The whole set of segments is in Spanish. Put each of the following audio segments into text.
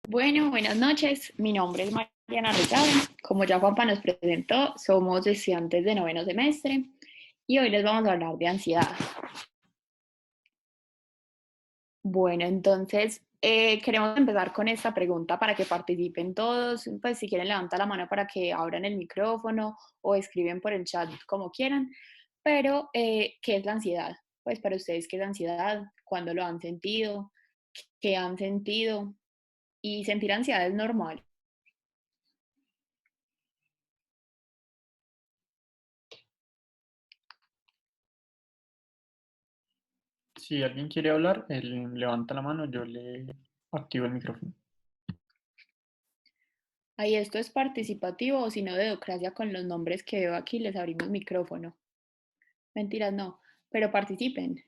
Bueno, buenas noches. Mi nombre es Mariana Rosado. Como ya Juanpa nos presentó, somos estudiantes de noveno semestre y hoy les vamos a hablar de ansiedad. Bueno, entonces queremos empezar con esta pregunta para que participen todos. Pues si quieren levanta la mano para que abran el micrófono o escriben por el chat como quieran. Pero, ¿qué es la ansiedad? Pues para ustedes, ¿qué es la ansiedad? ¿Cuándo lo han sentido? ¿Qué han sentido? ¿Y sentir ansiedad es normal? Si alguien quiere hablar, él levanta la mano, yo le activo el micrófono. Ahí esto es participativo o si no, dedocracia con los nombres que veo aquí, les abrimos micrófono. Mentiras, no, pero participen.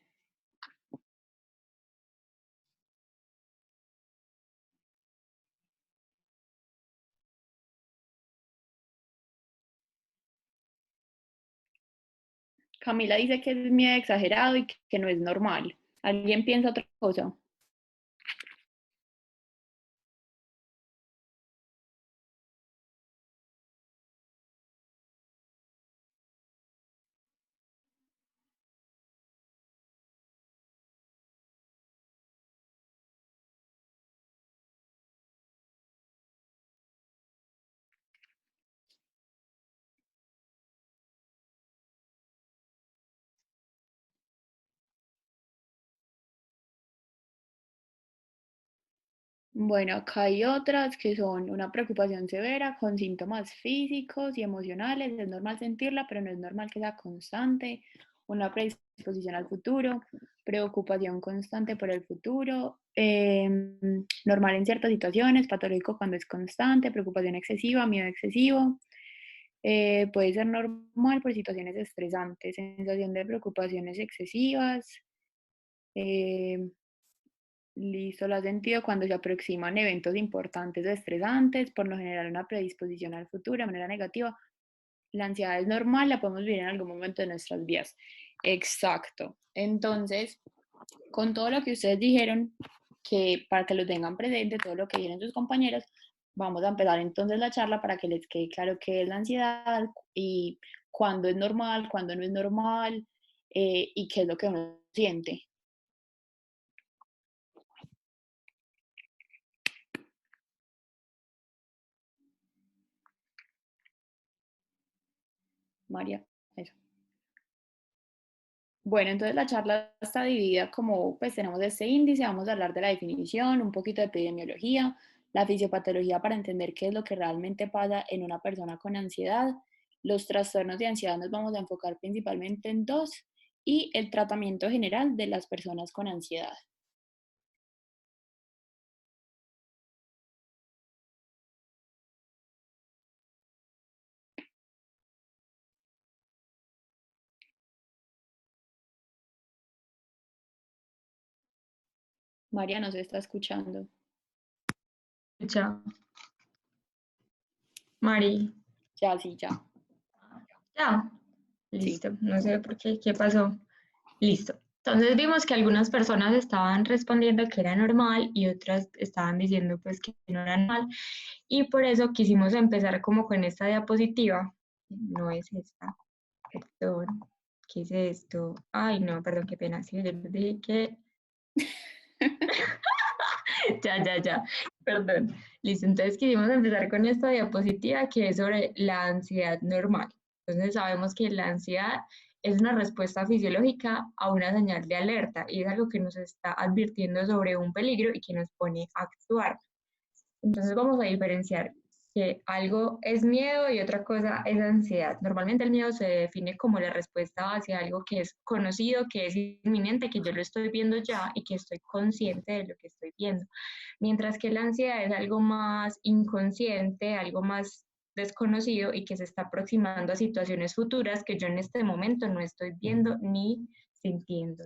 Camila dice que es miedo exagerado y que no es normal. ¿Alguien piensa otra cosa? Bueno, acá hay otras que son una preocupación severa con síntomas físicos y emocionales. Es normal sentirla, pero no es normal que sea constante. Una predisposición al futuro, preocupación constante por el futuro, normal en ciertas situaciones, patológico cuando es constante, preocupación excesiva, miedo excesivo. Puede ser normal por situaciones estresantes, sensación de preocupaciones excesivas. eh, Listo, lo has sentido cuando se aproximan eventos importantes o estresantes, por lo general una predisposición al futuro de manera negativa. La ansiedad es normal, la podemos vivir en algún momento de nuestras vidas. Exacto. Entonces, con todo lo que ustedes dijeron, que para que lo tengan presente, todo lo que dijeron sus compañeros, vamos a empezar entonces la charla para que les quede claro qué es la ansiedad y cuándo es normal, cuándo no es normal, y qué es lo que uno siente. María, eso. Bueno, entonces la charla está dividida como, pues tenemos este índice, vamos a hablar de la definición, un poquito de epidemiología, la fisiopatología para entender qué es lo que realmente pasa en una persona con ansiedad, los trastornos de ansiedad nos vamos a enfocar principalmente en dos y el tratamiento general de las personas con ansiedad. María nos está escuchando. Ya, Mari, Ya, sí, ya. ya, Sí. listo. No sé por qué, ¿qué pasó? Listo. Entonces vimos que algunas personas estaban respondiendo que era normal y otras estaban diciendo pues que no era normal. Y por eso quisimos empezar como con esta diapositiva. No es esta, perdón. ¿Qué es esto? Ay, no, perdón, qué pena. Sí, yo les dije que ya, perdón. Listo, entonces quisimos empezar con esta diapositiva que es sobre la ansiedad normal. Entonces sabemos que la ansiedad es una respuesta fisiológica a una señal de alerta y es algo que nos está advirtiendo sobre un peligro y que nos pone a actuar. Entonces vamos a diferenciar que algo es miedo y otra cosa es ansiedad. Normalmente el miedo se define como la respuesta hacia algo que es conocido, que es inminente, que yo lo estoy viendo ya y que estoy consciente de lo que estoy viendo. Mientras que la ansiedad es algo más inconsciente, algo más desconocido y que se está aproximando a situaciones futuras que yo en este momento no estoy viendo ni sintiendo.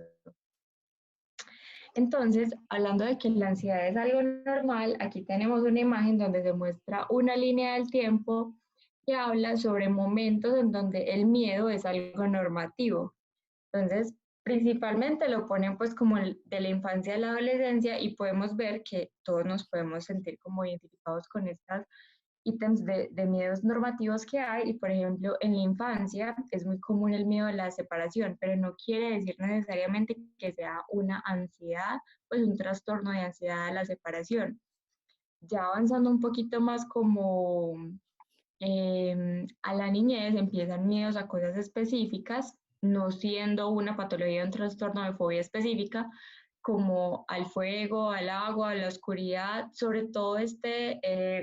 Entonces, hablando de que la ansiedad es algo normal, aquí tenemos una imagen donde se muestra una línea del tiempo que habla sobre momentos en donde el miedo es algo normativo. Entonces, Principalmente lo ponen pues como de la infancia a la adolescencia y podemos ver que todos nos podemos sentir como identificados con estas ítems de miedos normativos que hay y por ejemplo en la infancia es muy común el miedo a la separación, pero no quiere decir necesariamente que sea una ansiedad, pues un trastorno de ansiedad a la separación. Ya avanzando un poquito más como a la niñez empiezan miedos a cosas específicas, no siendo una patología o un trastorno de fobia específica, como al fuego, al agua, a la oscuridad, sobre todo este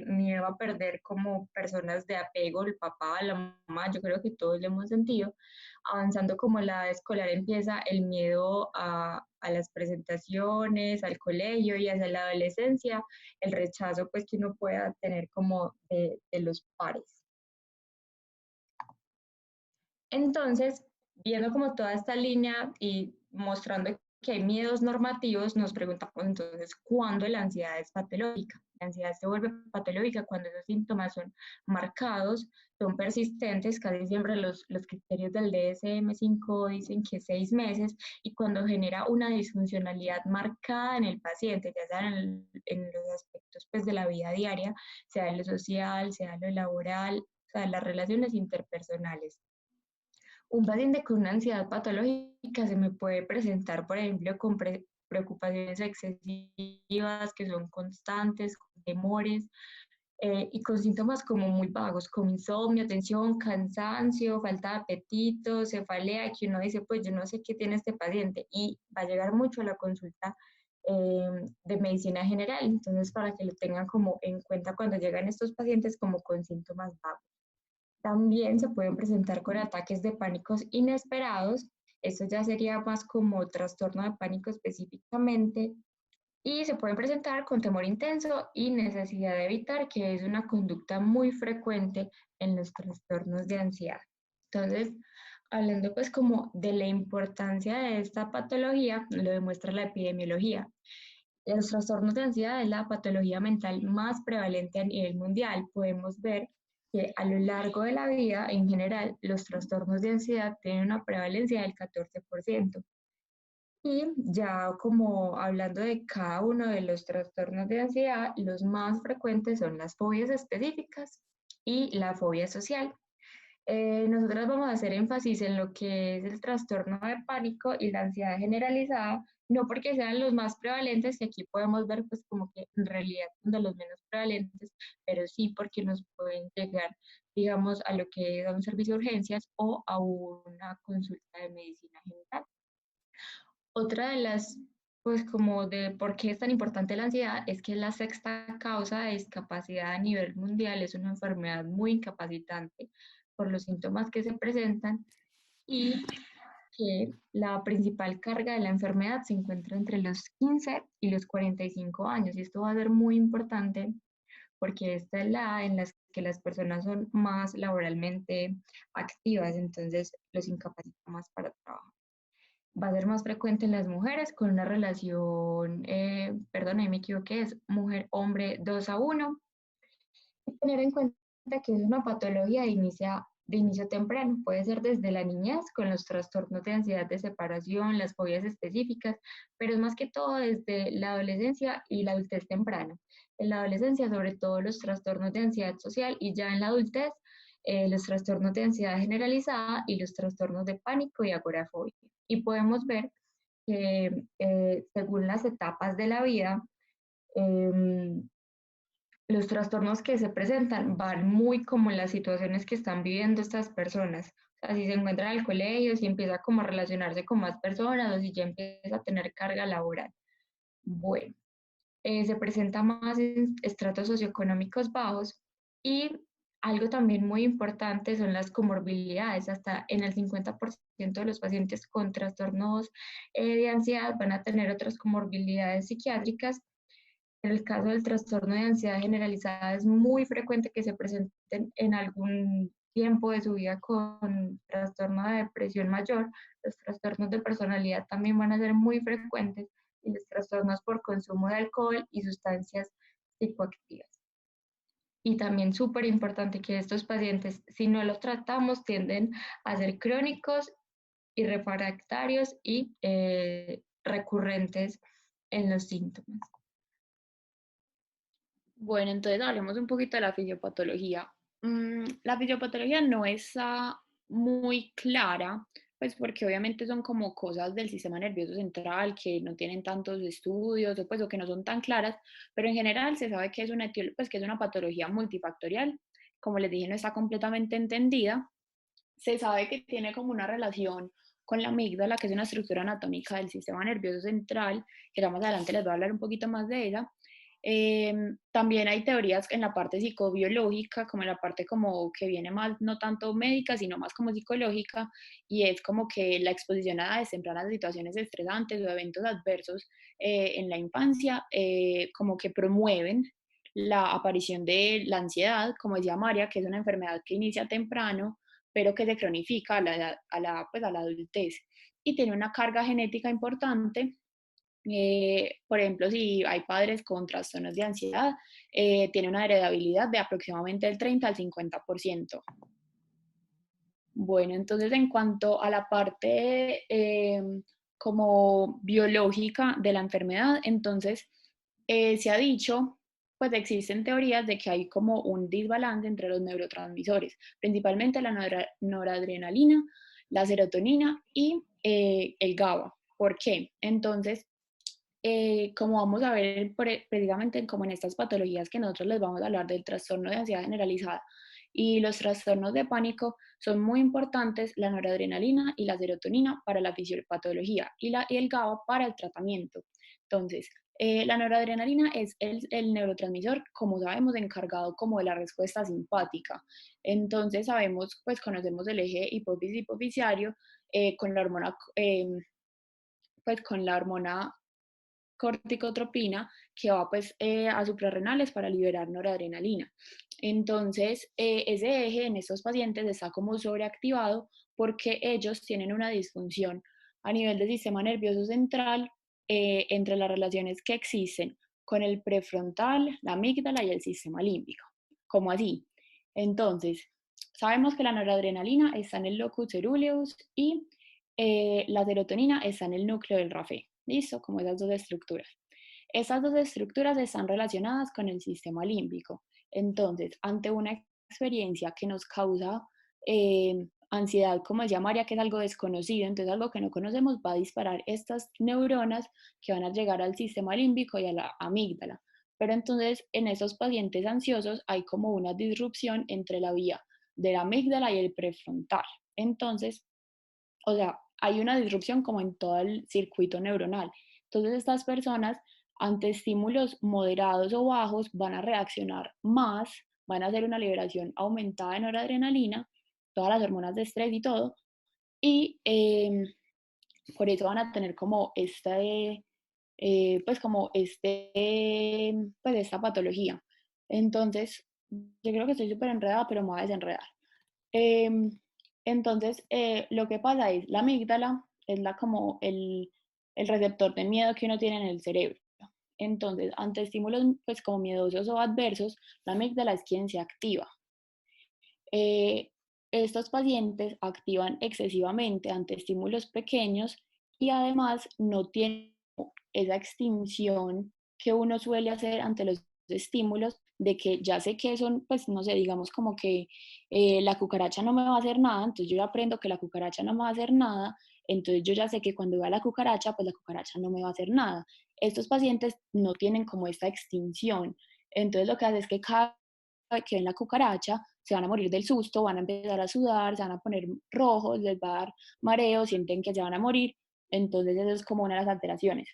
miedo a perder como personas de apego, el papá, la mamá, yo creo que todos lo hemos sentido. Avanzando como la edad escolar empieza el miedo a las presentaciones, al colegio y hacia la adolescencia, el rechazo pues que uno pueda tener como de los pares. Entonces, viendo como toda esta línea y mostrando que hay miedos normativos, nos preguntamos entonces cuándo la ansiedad es patológica. La ansiedad se vuelve patológica cuando esos síntomas son marcados, son persistentes, casi siempre los criterios del DSM-5 dicen que 6 meses, y cuando genera una disfuncionalidad marcada en el paciente, ya sea en los aspectos pues, de la vida diaria, sea en lo social, sea en lo laboral, o sea, las relaciones interpersonales. Un paciente con una ansiedad patológica se me puede presentar, por ejemplo, con preocupaciones excesivas que son constantes, con temores y con síntomas como muy vagos, como insomnio, tensión, cansancio, falta de apetito, cefalea, que uno dice, pues yo no sé qué tiene este paciente y va a llegar mucho a la consulta de medicina general. Entonces, para que lo tengan como en cuenta cuando llegan estos pacientes como con síntomas vagos. También se pueden presentar con ataques de pánicos inesperados. Esto ya sería más como trastorno de pánico específicamente. Y se pueden presentar con temor intenso y necesidad de evitar, que es una conducta muy frecuente en los trastornos de ansiedad. Entonces, hablando pues como de la importancia de esta patología, lo demuestra la epidemiología. Los trastornos de ansiedad es la patología mental más prevalente a nivel mundial. Podemos ver que a lo largo de la vida, en general, los trastornos de ansiedad tienen una prevalencia del 14%. Y ya como hablando de cada uno de los trastornos de ansiedad, los más frecuentes son las fobias específicas y la fobia social. Nosotros vamos a hacer énfasis en lo que es el trastorno de pánico y la ansiedad generalizada, no porque sean los más prevalentes, que aquí podemos ver pues como que en realidad son de los menos prevalentes, pero sí porque nos pueden llegar, digamos, a lo que es un servicio de urgencias o a una consulta de medicina general. Otra de las, pues como de por qué es tan importante la ansiedad, es que es la sexta causa de discapacidad a nivel mundial, es una enfermedad muy incapacitante por los síntomas que se presentan y que la principal carga de la enfermedad se encuentra entre los 15 y los 45 años. Y esto va a ser muy importante porque esta es la edad en la que las personas son más laboralmente activas, entonces los incapacita más para trabajar. Va a ser más frecuente en las mujeres con una relación, perdón, ahí me equivoqué, es mujer-hombre 2-1. Y tener en cuenta que es una patología de inicio temprano, puede ser desde la niñez con los trastornos de ansiedad de separación, las fobias específicas, pero es más que todo desde la adolescencia y la adultez temprana. En la adolescencia, sobre todo los trastornos de ansiedad social y ya en la adultez, los trastornos de ansiedad generalizada y los trastornos de pánico y agorafobia. Y podemos ver que según las etapas de la vida, eh, los trastornos que se presentan van muy como en las situaciones que están viviendo estas personas. O sea, si se encuentran en el colegio, si empieza como a relacionarse con más personas o si ya empieza a tener carga laboral. Bueno, se presenta más en estratos socioeconómicos bajos y algo también muy importante son las comorbilidades. Hasta en el 50% de los pacientes con trastornos de ansiedad van a tener otras comorbilidades psiquiátricas. En el caso del trastorno de ansiedad generalizada es muy frecuente que se presenten en algún tiempo de su vida con trastorno de depresión mayor. Los trastornos de personalidad también van a ser muy frecuentes y los trastornos por consumo de alcohol y sustancias psicoactivas. Y también súper importante que estos pacientes, si no los tratamos, tienden a ser crónicos y refractarios y recurrentes en los síntomas. Bueno, entonces hablemos un poquito de la fisiopatología. La fisiopatología no está muy clara, pues porque obviamente son como cosas del sistema nervioso central que no tienen tantos estudios o, pues, o que no son tan claras, pero en general se sabe que es pues, que es una patología multifactorial. Como les dije, no está completamente entendida. Se sabe que tiene como una relación con la amígdala, que es una estructura anatómica del sistema nervioso central, que ya más adelante les voy a hablar un poquito más de ella. También hay teorías en la parte psicobiológica, como en la parte como que viene más, no tanto médica, sino más como psicológica, y es como que la exposición a edades tempranas de situaciones estresantes o eventos adversos en la infancia, como que promueven la aparición de la ansiedad, como decía María, que es una enfermedad que inicia temprano, pero que se cronifica pues a la adultez y tiene una carga genética importante. Por ejemplo, si hay padres con trastornos de ansiedad, tiene una heredabilidad de aproximadamente el 30 al 50%. Bueno, entonces en cuanto a la parte como biológica de la enfermedad, entonces se ha dicho, pues existen teorías de que hay como un desbalance entre los neurotransmisores, principalmente la noradrenalina, la serotonina y el GABA. ¿Por qué? Entonces, como vamos a ver precisamente como en estas patologías que nosotros les vamos a hablar del trastorno de ansiedad generalizada y los trastornos de pánico, son muy importantes la noradrenalina y la serotonina para la fisiopatología y el GABA para el tratamiento. Entonces, la noradrenalina es el neurotransmisor, como sabemos, encargado como de la respuesta simpática. Entonces, sabemos, pues conocemos el eje hipófisis-hipofisiario con la hormona, pues con la hormona corticotropina que va pues a suprarrenales para liberar noradrenalina. Entonces, ese eje en estos pacientes está como sobreactivado porque ellos tienen una disfunción a nivel del sistema nervioso central entre las relaciones que existen con el prefrontal, la amígdala y el sistema límbico. ¿Cómo así? Entonces, sabemos que la noradrenalina está en el locus coeruleus y la serotonina está en el núcleo del RAFE. ¿Listo? Como esas dos estructuras. Esas dos estructuras están relacionadas con el sistema límbico. Entonces, ante una experiencia que nos causa ansiedad, como decía María, que es algo desconocido, entonces algo que no conocemos, va a disparar estas neuronas que van a llegar al sistema límbico y a la amígdala. Pero entonces, en esos pacientes ansiosos hay como una disrupción entre la vía de la amígdala y el prefrontal. Entonces, o sea, hay una disrupción como en todo el circuito neuronal. Entonces, estas personas ante estímulos moderados o bajos van a reaccionar más, van a hacer una liberación aumentada de noradrenalina, todas las hormonas de estrés y todo, y por eso van a tener como pues esta patología. Entonces, yo creo que estoy súper enredada, pero me voy a desenredar. Em, entonces, lo que pasa es, la amígdala es como el receptor de miedo que uno tiene en el cerebro. Entonces, ante estímulos pues como miedosos o adversos, la amígdala es quien se activa. Eh, Estos pacientes activan excesivamente ante estímulos pequeños y además no tienen esa extinción que uno suele hacer ante los estímulos de que ya sé que son, pues no sé, digamos como que la cucaracha no me va a hacer nada, entonces yo ya aprendo que la cucaracha no me va a hacer nada, entonces yo ya sé que cuando vea la cucaracha, pues la cucaracha no me va a hacer nada. Estos pacientes no tienen como esta extinción, entonces lo que hace es que cada que ven la cucaracha se van a morir del susto, van a empezar a sudar, se van a poner rojos, les va a dar mareo, sienten que se van a morir, entonces eso es como una de las alteraciones.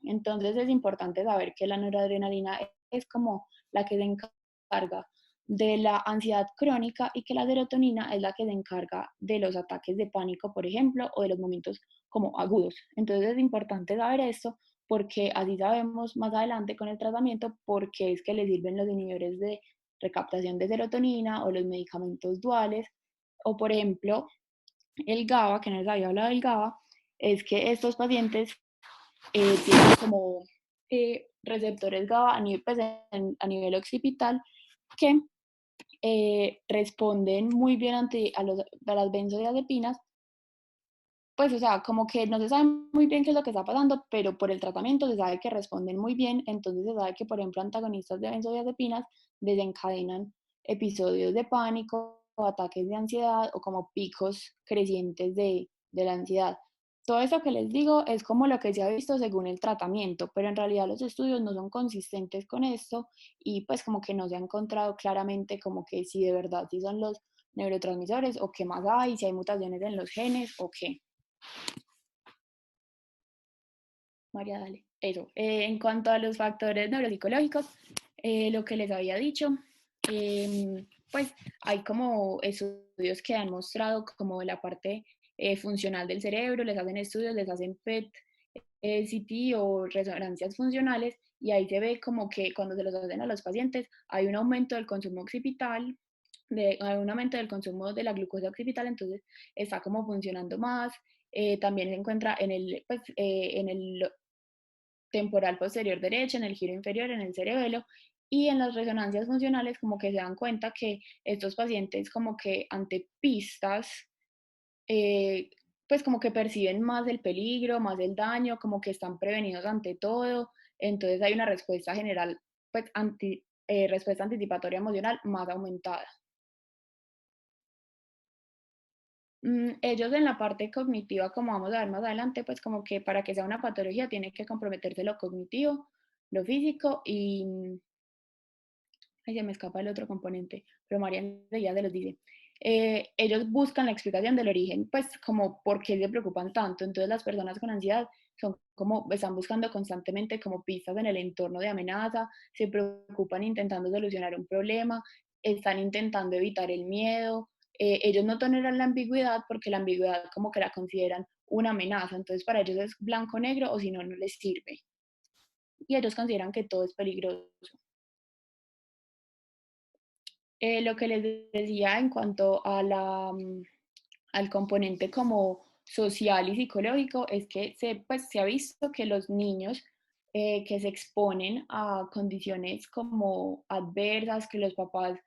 Entonces es importante saber que la noradrenalina es como la que se encarga de la ansiedad crónica y que la serotonina es la que se encarga de los ataques de pánico, por ejemplo, o de los momentos como agudos. Entonces es importante saber esto porque así sabemos más adelante con el tratamiento por qué es que le sirven los inhibidores de recaptación de serotonina o los medicamentos duales, o por ejemplo el GABA, que no les había hablado del GABA, es que estos pacientes tienen como receptores GABA pues, a nivel occipital que responden muy bien a las benzodiazepinas pues, o sea, como que no se sabe muy bien qué es lo que está pasando, pero por el tratamiento se sabe que responden muy bien, entonces se sabe que, por ejemplo, antagonistas de benzodiazepinas desencadenan episodios de pánico o ataques de ansiedad o como picos crecientes de la ansiedad. Todo eso que les digo es como lo que se ha visto según el tratamiento, pero en realidad los estudios no son consistentes con esto y pues como que no se ha encontrado claramente como que si de verdad sí son los neurotransmisores o qué más hay, si hay mutaciones en los genes o qué. María, dale. Eso. En cuanto a los factores neuropsicológicos, lo que les había dicho, pues hay como estudios que han mostrado como la parte funcional del cerebro, les hacen estudios, les hacen PET, CT o resonancias funcionales y ahí se ve como que cuando se los hacen a los pacientes hay un aumento del consumo occipital, hay un aumento del consumo de la glucosa occipital, entonces está como funcionando más. También se encuentra en el temporal posterior derecha, en el giro inferior, en el cerebelo, y en las resonancias funcionales como que se dan cuenta que estos pacientes como que ante pistas, eh, pues como que perciben más el peligro, más el daño, como que están prevenidos ante todo, entonces hay una respuesta general, pues respuesta anticipatoria emocional más aumentada. Ellos en la parte cognitiva, como vamos a ver más adelante, pues como que para que sea una patología tiene que comprometerse lo cognitivo, lo físico y, ay, se me escapa el otro componente, pero María ya se los dice. Ellos buscan la explicación del origen, pues como por qué se preocupan tanto. Entonces las personas con ansiedad son como, están buscando constantemente como pistas en el entorno de amenaza, se preocupan intentando solucionar un problema, están intentando evitar el miedo. Ellos no toleran la ambigüedad porque la ambigüedad como que la consideran una amenaza, entonces para ellos es blanco-negro o si no, no les sirve. Y ellos consideran que todo es peligroso. Lo que les decía en cuanto a al componente como social y psicológico es que pues, se ha visto que los niños que se exponen a condiciones como adversas, que los papás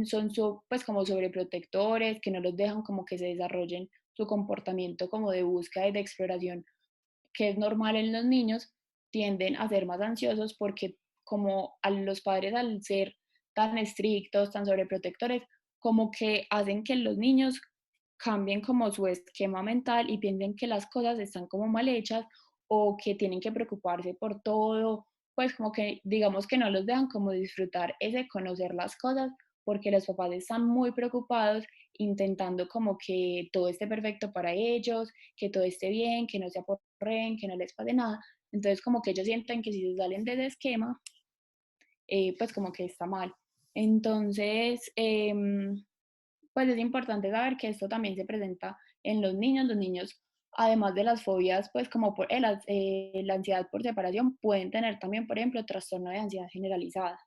son pues como sobreprotectores, que no los dejan como que se desarrollen su comportamiento como de búsqueda y de exploración, que es normal en los niños, tienden a ser más ansiosos porque como a los padres al ser tan estrictos, tan sobreprotectores, como que hacen que los niños cambien como su esquema mental y piensen que las cosas están como mal hechas o que tienen que preocuparse por todo, pues como que digamos que no los dejan como disfrutar ese conocer las cosas porque los papás están muy preocupados intentando como que todo esté perfecto para ellos, que todo esté bien, que no se aporren, que no les pase nada. Entonces como que ellos sienten que si se salen de ese esquema, pues como que está mal. Entonces, pues es importante saber que esto también se presenta en los niños, además de las fobias, pues como por la ansiedad por separación, pueden tener también, por ejemplo, trastorno de ansiedad generalizada.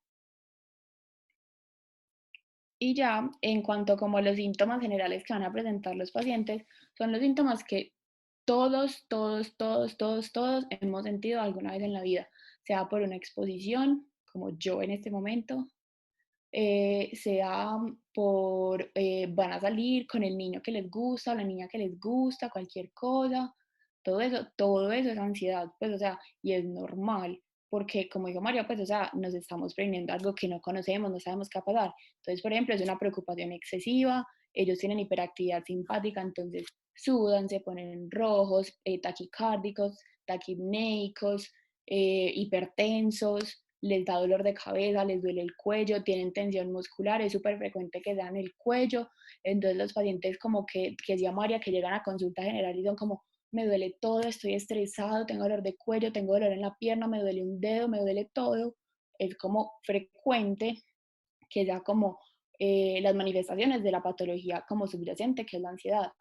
Y ya en cuanto como los síntomas generales que van a presentar los pacientes, son los síntomas que todos hemos sentido alguna vez en la vida, sea por una exposición, como yo en este momento, sea por, van a salir con el niño que les gusta o la niña que les gusta, cualquier cosa, todo eso es ansiedad, pues, o sea, y es normal, porque como dijo María, pues, o sea, nos estamos previniendo algo que no conocemos, no sabemos qué va a pasar. Entonces, por ejemplo, es una preocupación excesiva, ellos tienen hiperactividad simpática, entonces sudan, se ponen rojos, taquicárdicos, taquipneicos, hipertensos, les da dolor de cabeza, les duele el cuello, tienen tensión muscular, es súper frecuente que sean el cuello. Entonces los pacientes como que decía María, que llegan a consulta general y son como, me duele todo, estoy estresado, tengo dolor de cuello, tengo dolor en la pierna, me duele un dedo, me duele todo. Es como frecuente que ya como las manifestaciones de la patología como subyacente, que es la ansiedad.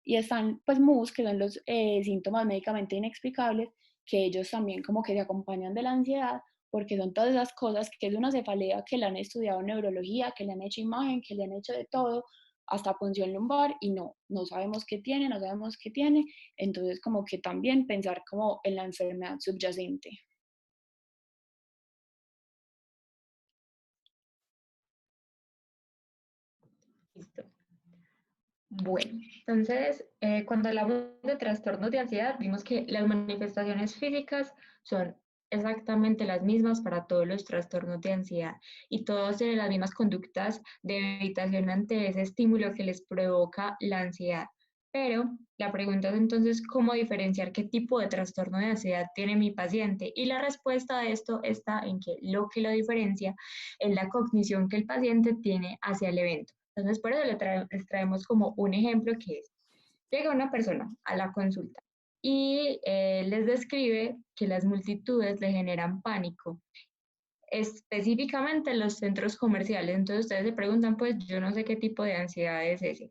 Y están pues MUS, que son los síntomas médicamente inexplicables, que ellos también como que se acompañan de la ansiedad, porque son todas esas cosas que es una cefalea que le han estudiado en neurología, que le han hecho imagen, que le han hecho de todo, hasta punción lumbar, y no sabemos qué tiene, no sabemos qué tiene, entonces como que también pensar como en la enfermedad subyacente. Listo. Bueno, entonces, cuando hablamos de trastornos de ansiedad, vimos que las manifestaciones físicas son exactamente las mismas para todos los trastornos de ansiedad y todos tienen las mismas conductas de evitación ante ese estímulo que les provoca la ansiedad. Pero la pregunta es entonces, ¿cómo diferenciar qué tipo de trastorno de ansiedad tiene mi paciente? Y la respuesta a esto está en que lo diferencia es la cognición que el paciente tiene hacia el evento. Entonces, por eso les traemos como un ejemplo que es, llega una persona a la consulta y les describe que las multitudes le generan pánico, específicamente en los centros comerciales. Entonces ustedes se preguntan, pues yo no sé qué tipo de ansiedad es ese.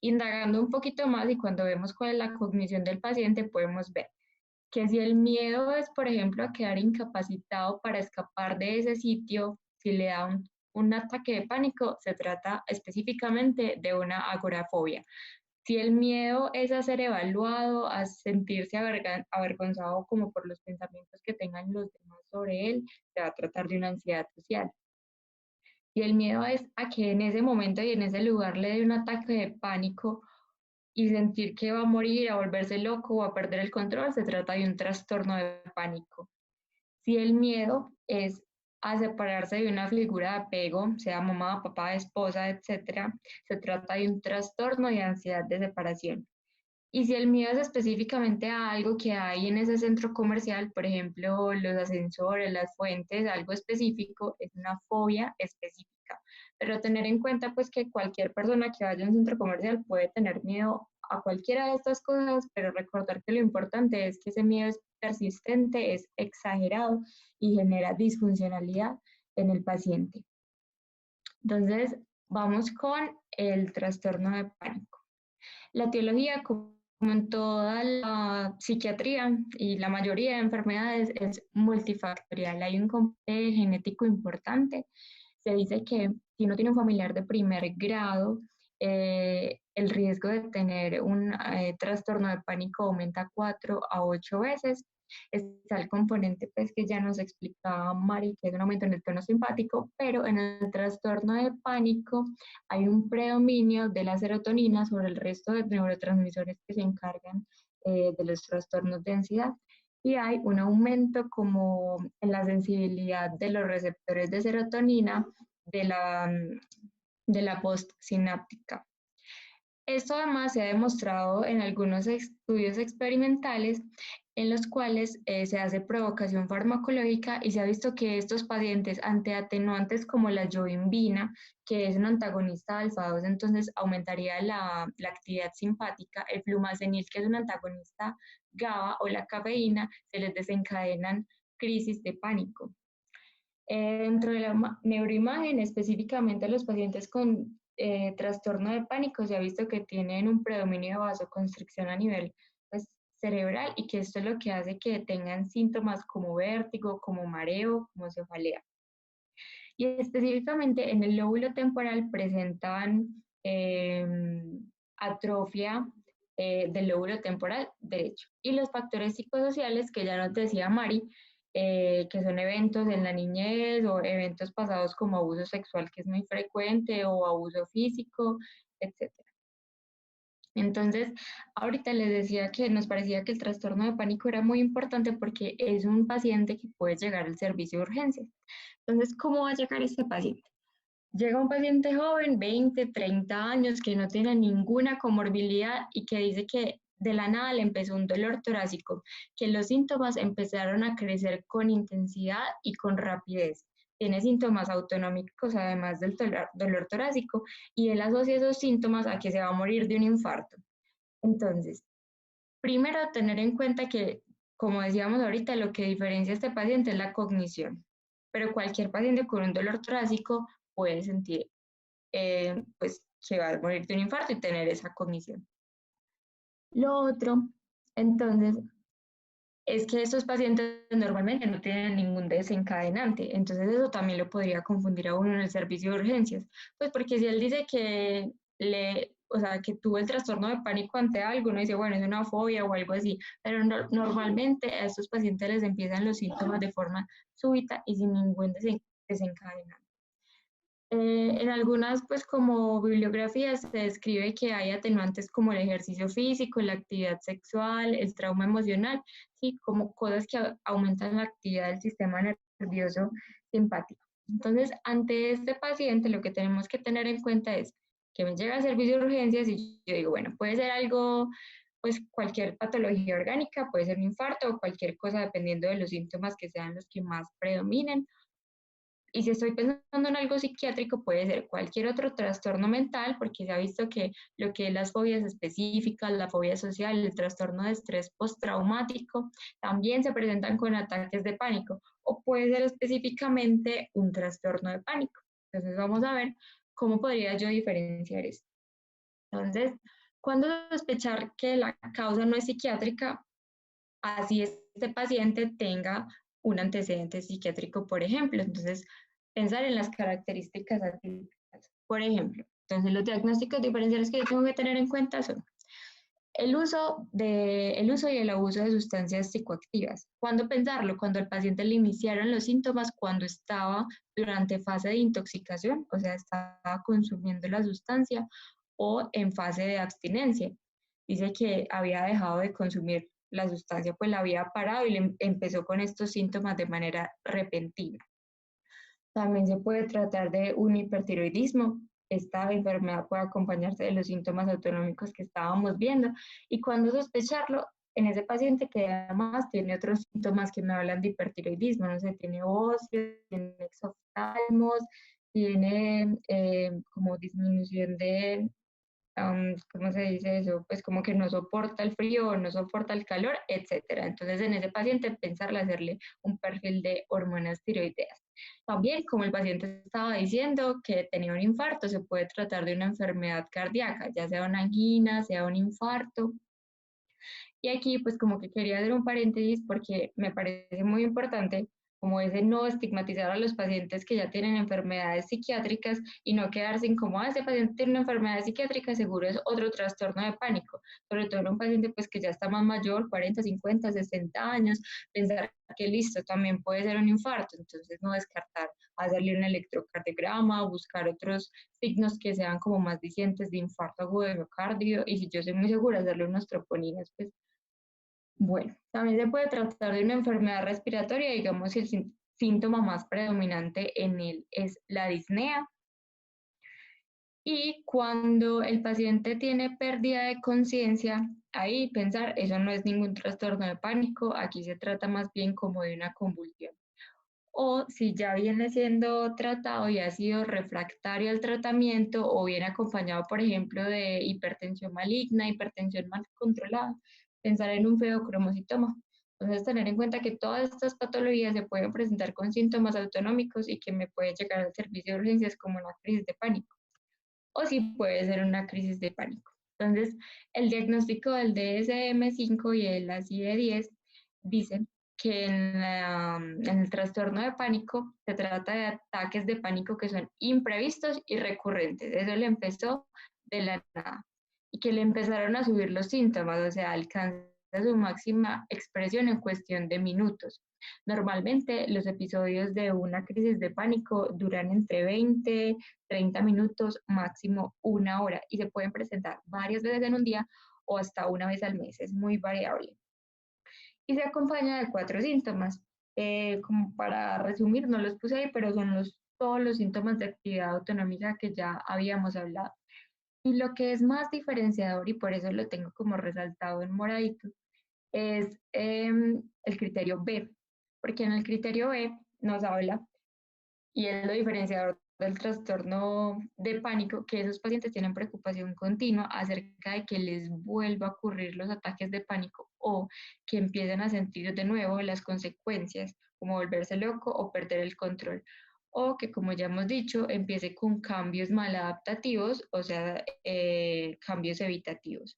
Indagando un poquito más y cuando vemos cuál es la cognición del paciente, podemos ver que si el miedo es, por ejemplo, a quedar incapacitado para escapar de ese sitio, si le da un ataque de pánico, se trata específicamente de una agorafobia. Si el miedo es a ser evaluado, a sentirse avergonzado como por los pensamientos que tengan los demás sobre él, se va a tratar de una ansiedad social. Si el miedo es a que en ese momento y en ese lugar le dé un ataque de pánico y sentir que va a morir, a volverse loco o a perder el control, se trata de un trastorno de pánico. Si el miedo es a separarse de una figura de apego, sea mamá, papá, esposa, etcétera, se trata de un trastorno de ansiedad de separación. Y si el miedo es específicamente a algo que hay en ese centro comercial, por ejemplo, los ascensores, las fuentes, algo específico, es una fobia específica. Pero tener en cuenta pues que cualquier persona que vaya a un centro comercial puede tener miedo a cualquiera de estas cosas, pero recordar que lo importante es que ese miedo es persistente, es exagerado y genera disfuncionalidad en el paciente. Entonces, vamos con el trastorno de pánico. La etiología, como en toda la psiquiatría y la mayoría de enfermedades, es multifactorial. Hay un componente genético importante. Se dice que si uno tiene un familiar de primer grado, el riesgo de tener un trastorno de pánico aumenta 4 a 8 veces. Está el componente pues, que ya nos explicaba Mari, que es un aumento en el tono simpático, pero en el trastorno de pánico hay un predominio de la serotonina sobre el resto de neurotransmisores que se encargan de los trastornos de ansiedad y hay un aumento como en la sensibilidad de los receptores de serotonina de la postsináptica. Esto además se ha demostrado en algunos estudios experimentales en los cuales se hace provocación farmacológica y se ha visto que estos pacientes ante atenuantes como la yohimbina, que es un antagonista alfa 2, entonces aumentaría la actividad simpática, el flumazenil, que es un antagonista GABA o la cafeína, se les desencadenan crisis de pánico. Dentro de la neuroimagen, específicamente los pacientes con trastorno de pánico, se ha visto que tienen un predominio de vasoconstricción a nivel pues, cerebral y que esto es lo que hace que tengan síntomas como vértigo, como mareo, como cefalea. Y específicamente en el lóbulo temporal presentan atrofia del lóbulo temporal derecho. Y los factores psicosociales que ya nos decía Mari, que son eventos en la niñez o eventos pasados como abuso sexual, que es muy frecuente, o abuso físico, etc. Entonces, ahorita les decía que nos parecía que el trastorno de pánico era muy importante porque es un paciente que puede llegar al servicio de urgencias. Entonces, ¿cómo va a llegar este paciente? Llega un paciente joven, 20, 30 años, que no tiene ninguna comorbilidad y que dice que de la nada le empezó un dolor torácico, que los síntomas empezaron a crecer con intensidad y con rapidez. Tiene síntomas autonómicos además del dolor torácico y él asocia esos síntomas a que se va a morir de un infarto. Entonces, primero tener en cuenta que, como decíamos ahorita, lo que diferencia a este paciente es la cognición, pero cualquier paciente con un dolor torácico puede sentir pues, que va a morir de un infarto y tener esa cognición. Lo otro, entonces, es que estos pacientes normalmente no tienen ningún desencadenante, entonces eso también lo podría confundir a uno en el servicio de urgencias, pues porque si él dice que o sea, que tuvo el trastorno de pánico ante algo, uno dice, bueno, es una fobia o algo así, pero normalmente a estos pacientes les empiezan los síntomas de forma súbita y sin ningún desencadenante. En algunas, pues como bibliografías, se describe que hay atenuantes como el ejercicio físico, la actividad sexual, el trauma emocional, ¿sí? Como cosas que aumentan la actividad del sistema nervioso simpático. Entonces, ante este paciente, lo que tenemos que tener en cuenta es que me llega al servicio de urgencias y yo digo, bueno, puede ser algo, pues cualquier patología orgánica, puede ser un infarto o cualquier cosa dependiendo de los síntomas que sean los que más predominen. Y si estoy pensando en algo psiquiátrico, puede ser cualquier otro trastorno mental, porque se ha visto que lo que es las fobias específicas, la fobia social, el trastorno de estrés postraumático, también se presentan con ataques de pánico, o puede ser específicamente un trastorno de pánico. Entonces vamos a ver cómo podría yo diferenciar esto. Entonces, cuando sospechar que la causa no es psiquiátrica, así este paciente tenga un antecedente psiquiátrico, por ejemplo. Entonces, pensar en las características atípicas. Por ejemplo, entonces los diagnósticos diferenciales que yo tengo que tener en cuenta son el uso y el abuso de sustancias psicoactivas. ¿Cuándo pensarlo? Cuando al paciente le iniciaron los síntomas, cuando estaba durante fase de intoxicación, o sea, estaba consumiendo la sustancia, o en fase de abstinencia. Dice que había dejado de consumir la sustancia, pues la había parado y empezó con estos síntomas de manera repentina. También se puede tratar de un hipertiroidismo. Esta enfermedad puede acompañarse de los síntomas autonómicos que estábamos viendo. Y cuando sospecharlo, en ese paciente que además tiene otros síntomas que me hablan de hipertiroidismo, no sé, tiene óseo, tiene exoftalmos, tiene como disminución de ¿cómo se dice eso? Pues como que no soporta el frío, no soporta el calor, etcétera. Entonces, en ese paciente, pensarle hacerle un perfil de hormonas tiroideas. También, como el paciente estaba diciendo que tenía un infarto, se puede tratar de una enfermedad cardíaca, ya sea una angina, sea un infarto. Y aquí, pues como que quería hacer un paréntesis porque me parece muy importante como ese no estigmatizar a los pacientes que ya tienen enfermedades psiquiátricas y no quedarse en como, este paciente tiene una enfermedad psiquiátrica, seguro es otro trastorno de pánico, sobre todo en un paciente pues que ya está más mayor, 40, 50, 60 años, pensar que listo, también puede ser un infarto, entonces no descartar, hacerle un electrocardiograma, buscar otros signos que sean como más dicientes de infarto agudo de miocardio, y si yo soy muy segura, hacerle unos troponinas, pues bueno, también se puede tratar de una enfermedad respiratoria, digamos, si el síntoma más predominante en él es la disnea. Y cuando el paciente tiene pérdida de conciencia, ahí pensar, eso no es ningún trastorno de pánico, aquí se trata más bien como de una convulsión. O si ya viene siendo tratado y ha sido refractario al tratamiento o viene acompañado, por ejemplo, de hipertensión maligna, hipertensión mal controlada, pensar en un feocromocitoma. Entonces, tener en cuenta que todas estas patologías se pueden presentar con síntomas autonómicos y que me puede llegar al servicio de urgencias como una crisis de pánico o si puede ser una crisis de pánico. Entonces, el diagnóstico del DSM-5 y el ACID-10 dicen que en el trastorno de pánico se trata de ataques de pánico que son imprevistos y recurrentes. Eso le empezó de la nada y que le empezaron a subir los síntomas, o sea, alcanza su máxima expresión en cuestión de minutos. Normalmente los episodios de una crisis de pánico duran entre 20, 30 minutos, máximo una hora, y se pueden presentar varias veces en un día o hasta una vez al mes, es muy variable. Y se acompaña de 4 síntomas. Como para resumir, no los puse ahí, pero son todos los síntomas de actividad autonómica que ya habíamos hablado. Y lo que es más diferenciador, y por eso lo tengo como resaltado en moradito, es el criterio B, porque en el criterio B nos habla, y es lo diferenciador del trastorno de pánico, que esos pacientes tienen preocupación continua acerca de que les vuelva a ocurrir los ataques de pánico o que empiecen a sentir de nuevo las consecuencias, como volverse loco o perder el control. O que, como ya hemos dicho, empiece con cambios maladaptativos, o sea, cambios evitativos.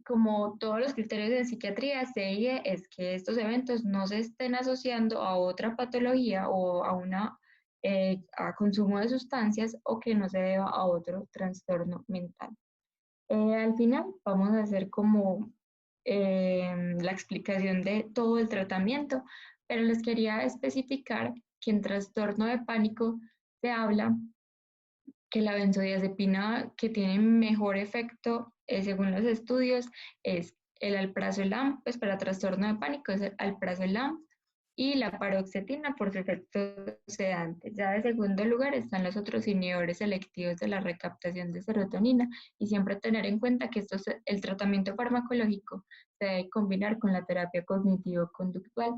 Como todos los criterios de psiquiatría, se sigue es que estos eventos no se estén asociando a otra patología o a consumo de sustancias o que no se deba a otro trastorno mental. Al final vamos a hacer como la explicación de todo el tratamiento, pero les quería especificar que en trastorno de pánico se habla que la benzodiazepina que tiene mejor efecto, según los estudios, es el alprazolam, pues para trastorno de pánico es el alprazolam, y la paroxetina por su efecto sedante. Ya de segundo lugar están los otros inhibidores selectivos de la recaptación de serotonina, y siempre tener en cuenta que el tratamiento farmacológico se debe combinar con la terapia cognitivo-conductual,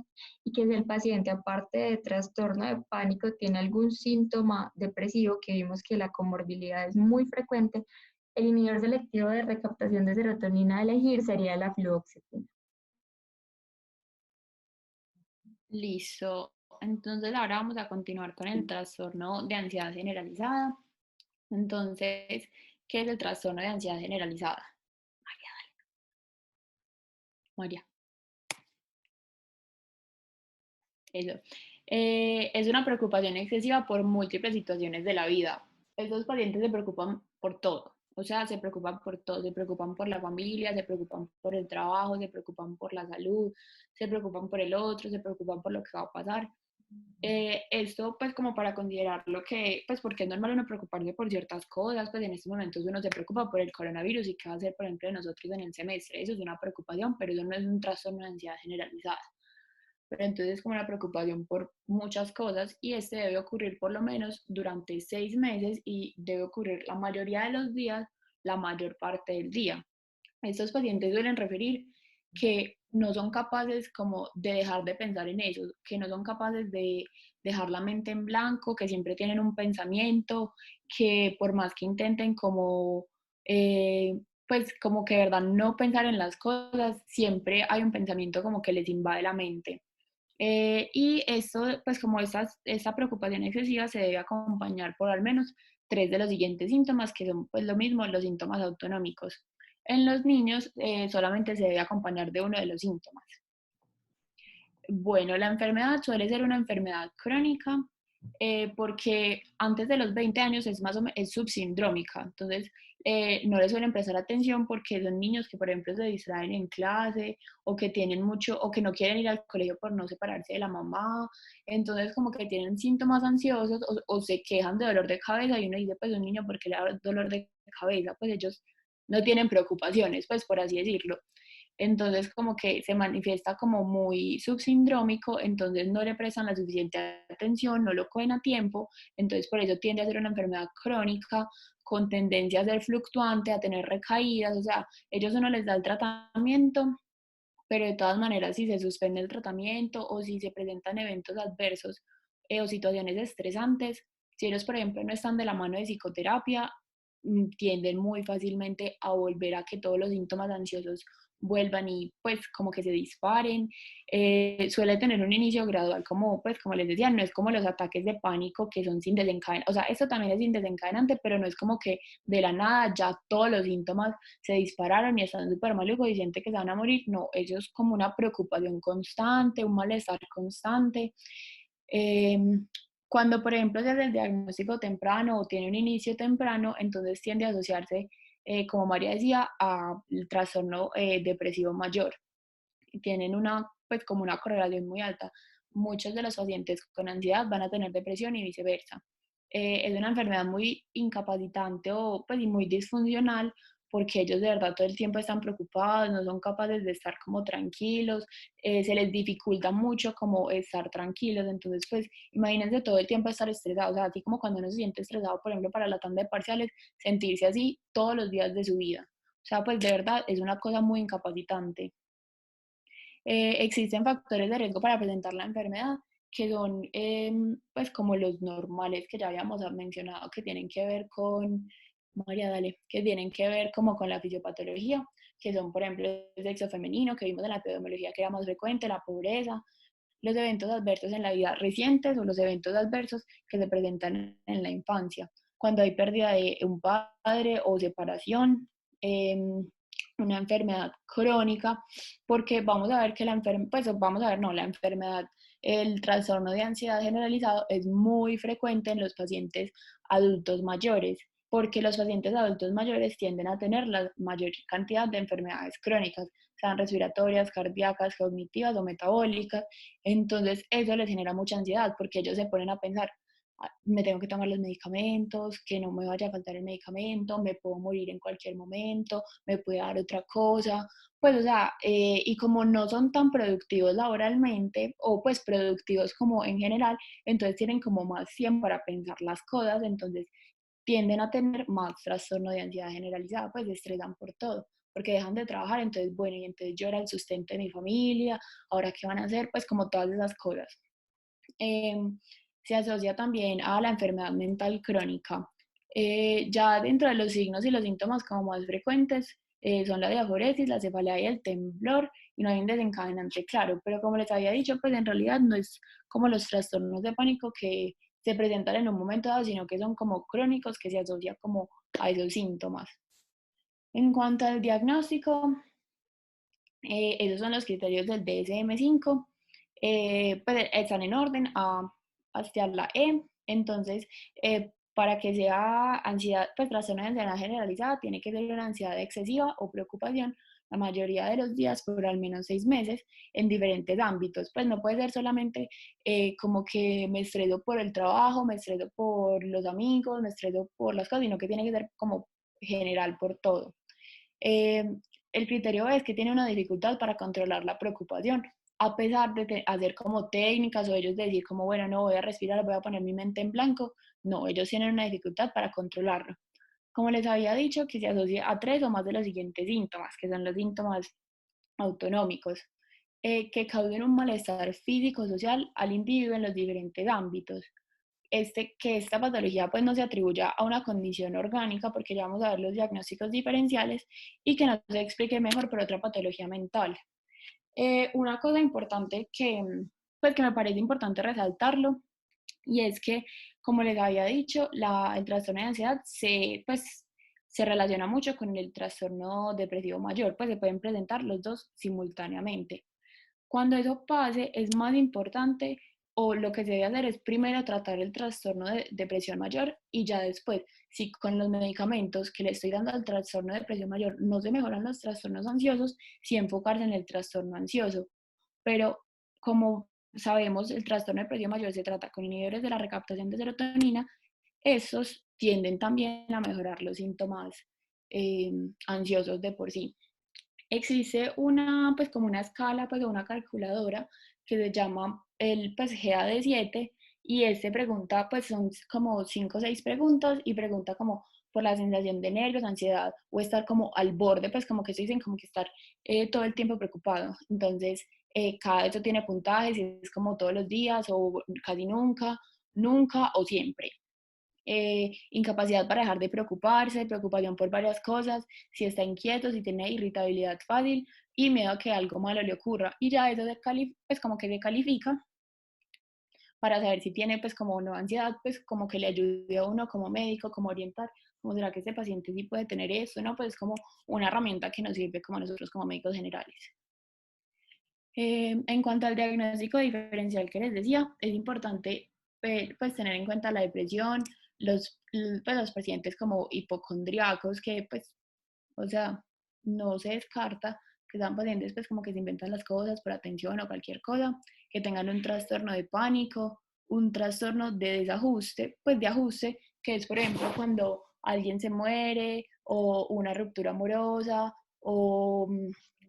y que si el paciente, aparte de trastorno de pánico, tiene algún síntoma depresivo, que vimos que la comorbilidad es muy frecuente, el inhibidor selectivo de recaptación de serotonina a elegir sería la fluoxetina. Listo. Entonces ahora vamos a continuar con el trastorno de ansiedad generalizada. Entonces, ¿qué es el trastorno de ansiedad generalizada? María, dale. María. Eso. Es una preocupación excesiva por múltiples situaciones de la vida. Estos pacientes se preocupan por todo, o sea, se preocupan por todo, se preocupan por la familia, se preocupan por el trabajo, se preocupan por la salud, se preocupan por el otro, se preocupan por lo que va a pasar. Esto pues como para considerar lo que, pues porque es normal uno preocuparse por ciertas cosas, pues en estos momentos uno se preocupa por el coronavirus y qué va a hacer, por ejemplo, de nosotros en el semestre. Eso es una preocupación, pero eso no es un trastorno de ansiedad generalizada. Pero entonces como una preocupación por muchas cosas, y este debe ocurrir por lo menos durante 6 meses y debe ocurrir la mayoría de los días, la mayor parte del día. Estos pacientes suelen referir que no son capaces como de dejar de pensar en eso, que no son capaces de dejar la mente en blanco, que siempre tienen un pensamiento, que por más que intenten como, pues como que de verdad no pensar en las cosas, siempre hay un pensamiento como que les invade la mente. Y esto, pues como esta preocupación excesiva se debe acompañar por al menos 3 de los siguientes síntomas, que son pues lo mismo, los síntomas autonómicos. En los niños solamente se debe acompañar de uno de los síntomas. Bueno, la enfermedad suele ser una enfermedad crónica porque antes de los 20 años es más o menos es subsindrómica, entonces no le suelen prestar atención porque son niños que por ejemplo se distraen en clase o que tienen mucho o que no quieren ir al colegio por no separarse de la mamá, entonces como que tienen síntomas ansiosos o se quejan de dolor de cabeza y uno dice pues un niño porque le da dolor de cabeza, pues ellos no tienen preocupaciones, pues por así decirlo. Entonces como que se manifiesta como muy subsindrómico, entonces no le prestan la suficiente atención, no lo cogen a tiempo, entonces por eso tiende a ser una enfermedad crónica con tendencia a ser fluctuante, a tener recaídas, o sea, ellos uno les da el tratamiento, pero de todas maneras si se suspende el tratamiento o si se presentan eventos adversos o situaciones estresantes, si ellos por ejemplo no están de la mano de psicoterapia, tienden muy fácilmente a volver a que todos los síntomas ansiosos vuelvan y pues como que se disparen. Suele tener un inicio gradual como pues como les decía, no es como los ataques de pánico que son sin desencadenante, o sea, esto también es sin desencadenante, pero no es como que de la nada ya todos los síntomas se dispararon y están súper malucos y siente que se van a morir. No, ellos como una preocupación constante, un malestar constante. Eh, Cuando, por ejemplo, se hace el diagnóstico temprano o tiene un inicio temprano, entonces tiende a asociarse, como María decía, al trastorno depresivo mayor. Tienen una, pues, como una correlación muy alta. Muchos de los pacientes con ansiedad van a tener depresión y viceversa. Es una enfermedad muy incapacitante o pues, muy disfuncional porque ellos de verdad todo el tiempo están preocupados, no son capaces de estar como tranquilos, se les dificulta mucho como estar tranquilos, entonces pues imagínense todo el tiempo estar estresados, o sea, así como cuando uno se siente estresado, por ejemplo, para la tanda de parciales, sentirse así todos los días de su vida. O sea, pues de verdad es una cosa muy incapacitante. Existen factores de riesgo para presentar la enfermedad que son pues como los normales que ya habíamos mencionado, que tienen que ver con, María, dale, que tienen que ver como con la fisiopatología, que son por ejemplo el sexo femenino, que vimos en la epidemiología que era más frecuente, la pobreza, los eventos adversos en la vida recientes o los eventos adversos que se presentan en la infancia, cuando hay pérdida de un padre o separación, una enfermedad crónica, porque vamos a ver que la enfermedad, pues vamos a ver, no, la enfermedad, el trastorno de ansiedad generalizado es muy frecuente en los pacientes adultos mayores, porque los pacientes adultos mayores tienden a tener la mayor cantidad de enfermedades crónicas, sean respiratorias, cardíacas, cognitivas o metabólicas. Entonces eso les genera mucha ansiedad porque ellos se ponen a pensar, me tengo que tomar los medicamentos, que no me vaya a faltar el medicamento, me puedo morir en cualquier momento, me puede dar otra cosa, pues o sea, y como no son tan productivos laboralmente o pues productivos como en general, entonces tienen como más tiempo para pensar las cosas, entonces tienden a tener más trastorno de ansiedad generalizada, pues se estresan por todo, porque dejan de trabajar, entonces bueno, y entonces yo era el sustento de mi familia, ahora qué van a hacer, pues como todas esas cosas. Eh, Se asocia también a la enfermedad mental crónica. Ya dentro de los signos y los síntomas como más frecuentes son la diaforesis, la cefalea y el temblor, y no hay un desencadenante claro, pero como les había dicho, pues en realidad no es como los trastornos de pánico que se presentan en un momento dado, sino que son como crónicos que se asocian como a esos síntomas. En cuanto al diagnóstico, esos son los criterios del DSM-5, pues están en orden hacia la E, entonces para que sea ansiedad, pues trastorno de ansiedad generalizada, tiene que ser una ansiedad excesiva o preocupación la mayoría de los días por al menos 6 meses en diferentes ámbitos, pues no puede ser solamente como que me estreso por el trabajo, me estreso por los amigos, me estreso por las cosas, sino que tiene que ser como general por todo. Eh, el criterio es que tiene una dificultad para controlar la preocupación, a pesar de hacer como técnicas o ellos decir como, bueno, no voy a respirar, voy a poner mi mente en blanco, no, ellos tienen una dificultad para controlarlo. Como les había dicho, que se asocia a 3 o más de los siguientes síntomas, que son los síntomas autonómicos, que causen un malestar físico social al individuo en los diferentes ámbitos. Que esta patología pues no se atribuya a una condición orgánica, porque ya vamos a ver los diagnósticos diferenciales, y que no se explique mejor por otra patología mental. Una cosa importante pues que me parece importante resaltarlo, y es que, como les había dicho, el trastorno de ansiedad pues, se relaciona mucho con el trastorno depresivo mayor, pues se pueden presentar los dos simultáneamente. Cuando eso pase, es más importante, o lo que se debe hacer es primero tratar el trastorno de depresión mayor, y ya después, si con los medicamentos que le estoy dando al trastorno de depresión mayor no se mejoran los trastornos ansiosos, sí enfocarse en el trastorno ansioso. Pero como sabemos, el trastorno de depresión mayor se trata con inhibidores de la recaptación de serotonina, esos tienden también a mejorar los síntomas ansiosos de por sí. Existe pues como una escala, pues o una calculadora que se llama el pues GAD-7, y este pregunta, pues son como 5 o 6 preguntas, y pregunta como por la sensación de nervios, ansiedad o estar como al borde, pues como que se dicen como que estar todo el tiempo preocupado. Entonces, cada eso tiene puntajes, y es como todos los días o casi nunca, nunca o siempre. Incapacidad para dejar de preocuparse, preocupación por varias cosas, si está inquieto, si tiene irritabilidad fácil y miedo a que algo malo le ocurra. Y ya eso pues como que se califica para saber si tiene pues como no ansiedad, pues como que le ayude a uno como médico, como orientar, como será que este paciente sí puede tener esto, ¿no? Pues como una herramienta que nos sirve como nosotros como médicos generales. En cuanto al diagnóstico diferencial que les decía, es importante pues tener en cuenta la depresión, pues, los pacientes como hipocondriacos, que pues, o sea, no se descarta que sean pacientes pues como que se inventan las cosas por atención o cualquier cosa, que tengan un trastorno de pánico, un trastorno de desajuste, pues de ajuste, que es por ejemplo cuando alguien se muere o una ruptura amorosa o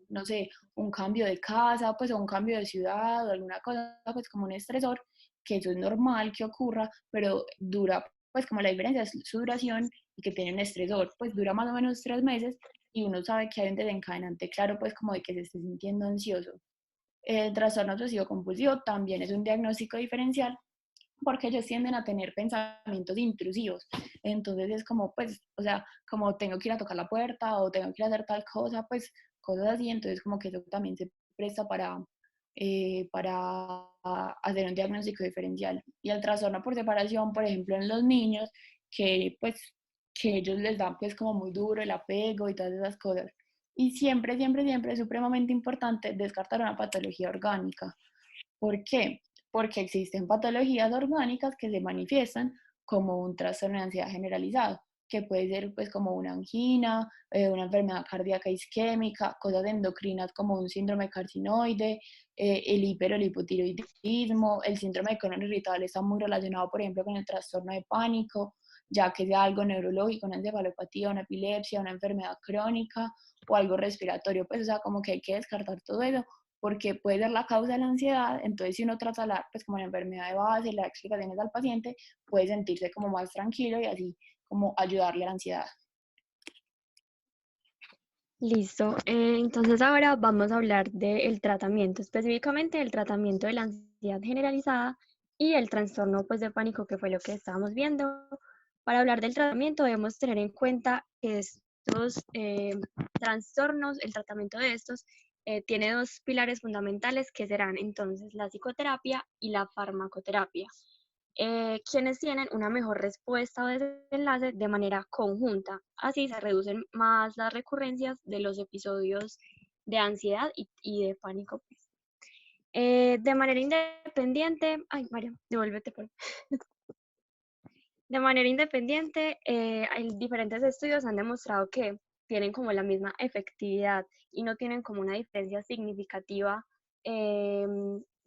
no sé, un cambio de casa, pues o un cambio de ciudad o alguna cosa, pues como un estresor, que eso es normal que ocurra, pero dura, pues como la diferencia es su duración, y que tiene un estresor, pues dura más o menos 3 meses, y uno sabe que hay un desencadenante claro, pues como de que se esté sintiendo ansioso. El trastorno obsesivo compulsivo también es un diagnóstico diferencial, porque ellos tienden a tener pensamientos intrusivos. Entonces es como, pues, o sea, como tengo que ir a tocar la puerta o tengo que ir a hacer tal cosa, pues cosas así. Entonces como que eso también se presta para hacer un diagnóstico diferencial. Y el trastorno por separación, por ejemplo, en los niños, que pues que ellos les dan pues como muy duro el apego y todas esas cosas. Y siempre, siempre, siempre es supremamente importante descartar una patología orgánica. ¿Por qué? Porque existen patologías orgánicas que se manifiestan como un trastorno de ansiedad generalizado. que puede ser pues como una angina, una enfermedad cardíaca isquémica, cosas endocrinas como un síndrome carcinoide, el hiper o el hipotiroidismo, el síndrome de colon irritable está muy relacionado, por ejemplo, con el trastorno de pánico, ya que sea algo neurológico, una encefalopatía, una epilepsia, una enfermedad crónica o algo respiratorio, pues o sea, como que hay que descartar todo eso porque puede ser la causa de la ansiedad. Entonces si uno trata pues como la enfermedad de base, las explicaciones al paciente, puede sentirse como más tranquilo y así como ayudarle a la ansiedad. Listo. Entonces ahora vamos a hablar del tratamiento, específicamente del tratamiento de la ansiedad generalizada y el trastorno pues, de pánico, que fue lo que estábamos viendo. Para hablar del tratamiento debemos tener en cuenta que estos trastornos, el tratamiento de estos, tiene dos pilares fundamentales que serán entonces la psicoterapia y la farmacoterapia, quienes tienen una mejor respuesta o desenlace de manera conjunta. Así se reducen más las recurrencias de los episodios de ansiedad y de pánico. De manera independiente, ay María, devuélvete por De manera independiente, diferentes estudios han demostrado que tienen como la misma efectividad y no tienen como una diferencia significativa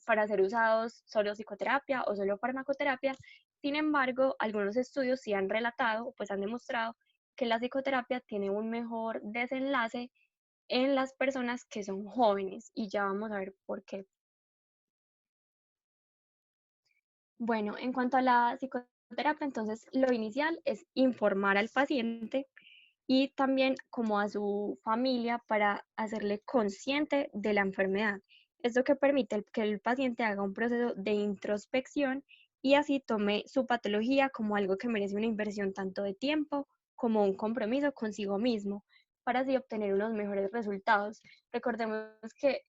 para ser usados solo psicoterapia o solo farmacoterapia. Sin embargo, algunos estudios sí han relatado, pues han demostrado que la psicoterapia tiene un mejor desenlace en las personas que son jóvenes, y ya vamos a ver por qué. Bueno, en cuanto a la psicoterapia, entonces lo inicial es informar al paciente y también como a su familia para hacerle consciente de la enfermedad. Esto que permite que el paciente haga un proceso de introspección y así tome su patología como algo que merece una inversión tanto de tiempo como un compromiso consigo mismo, para así obtener unos mejores resultados. Recordemos que,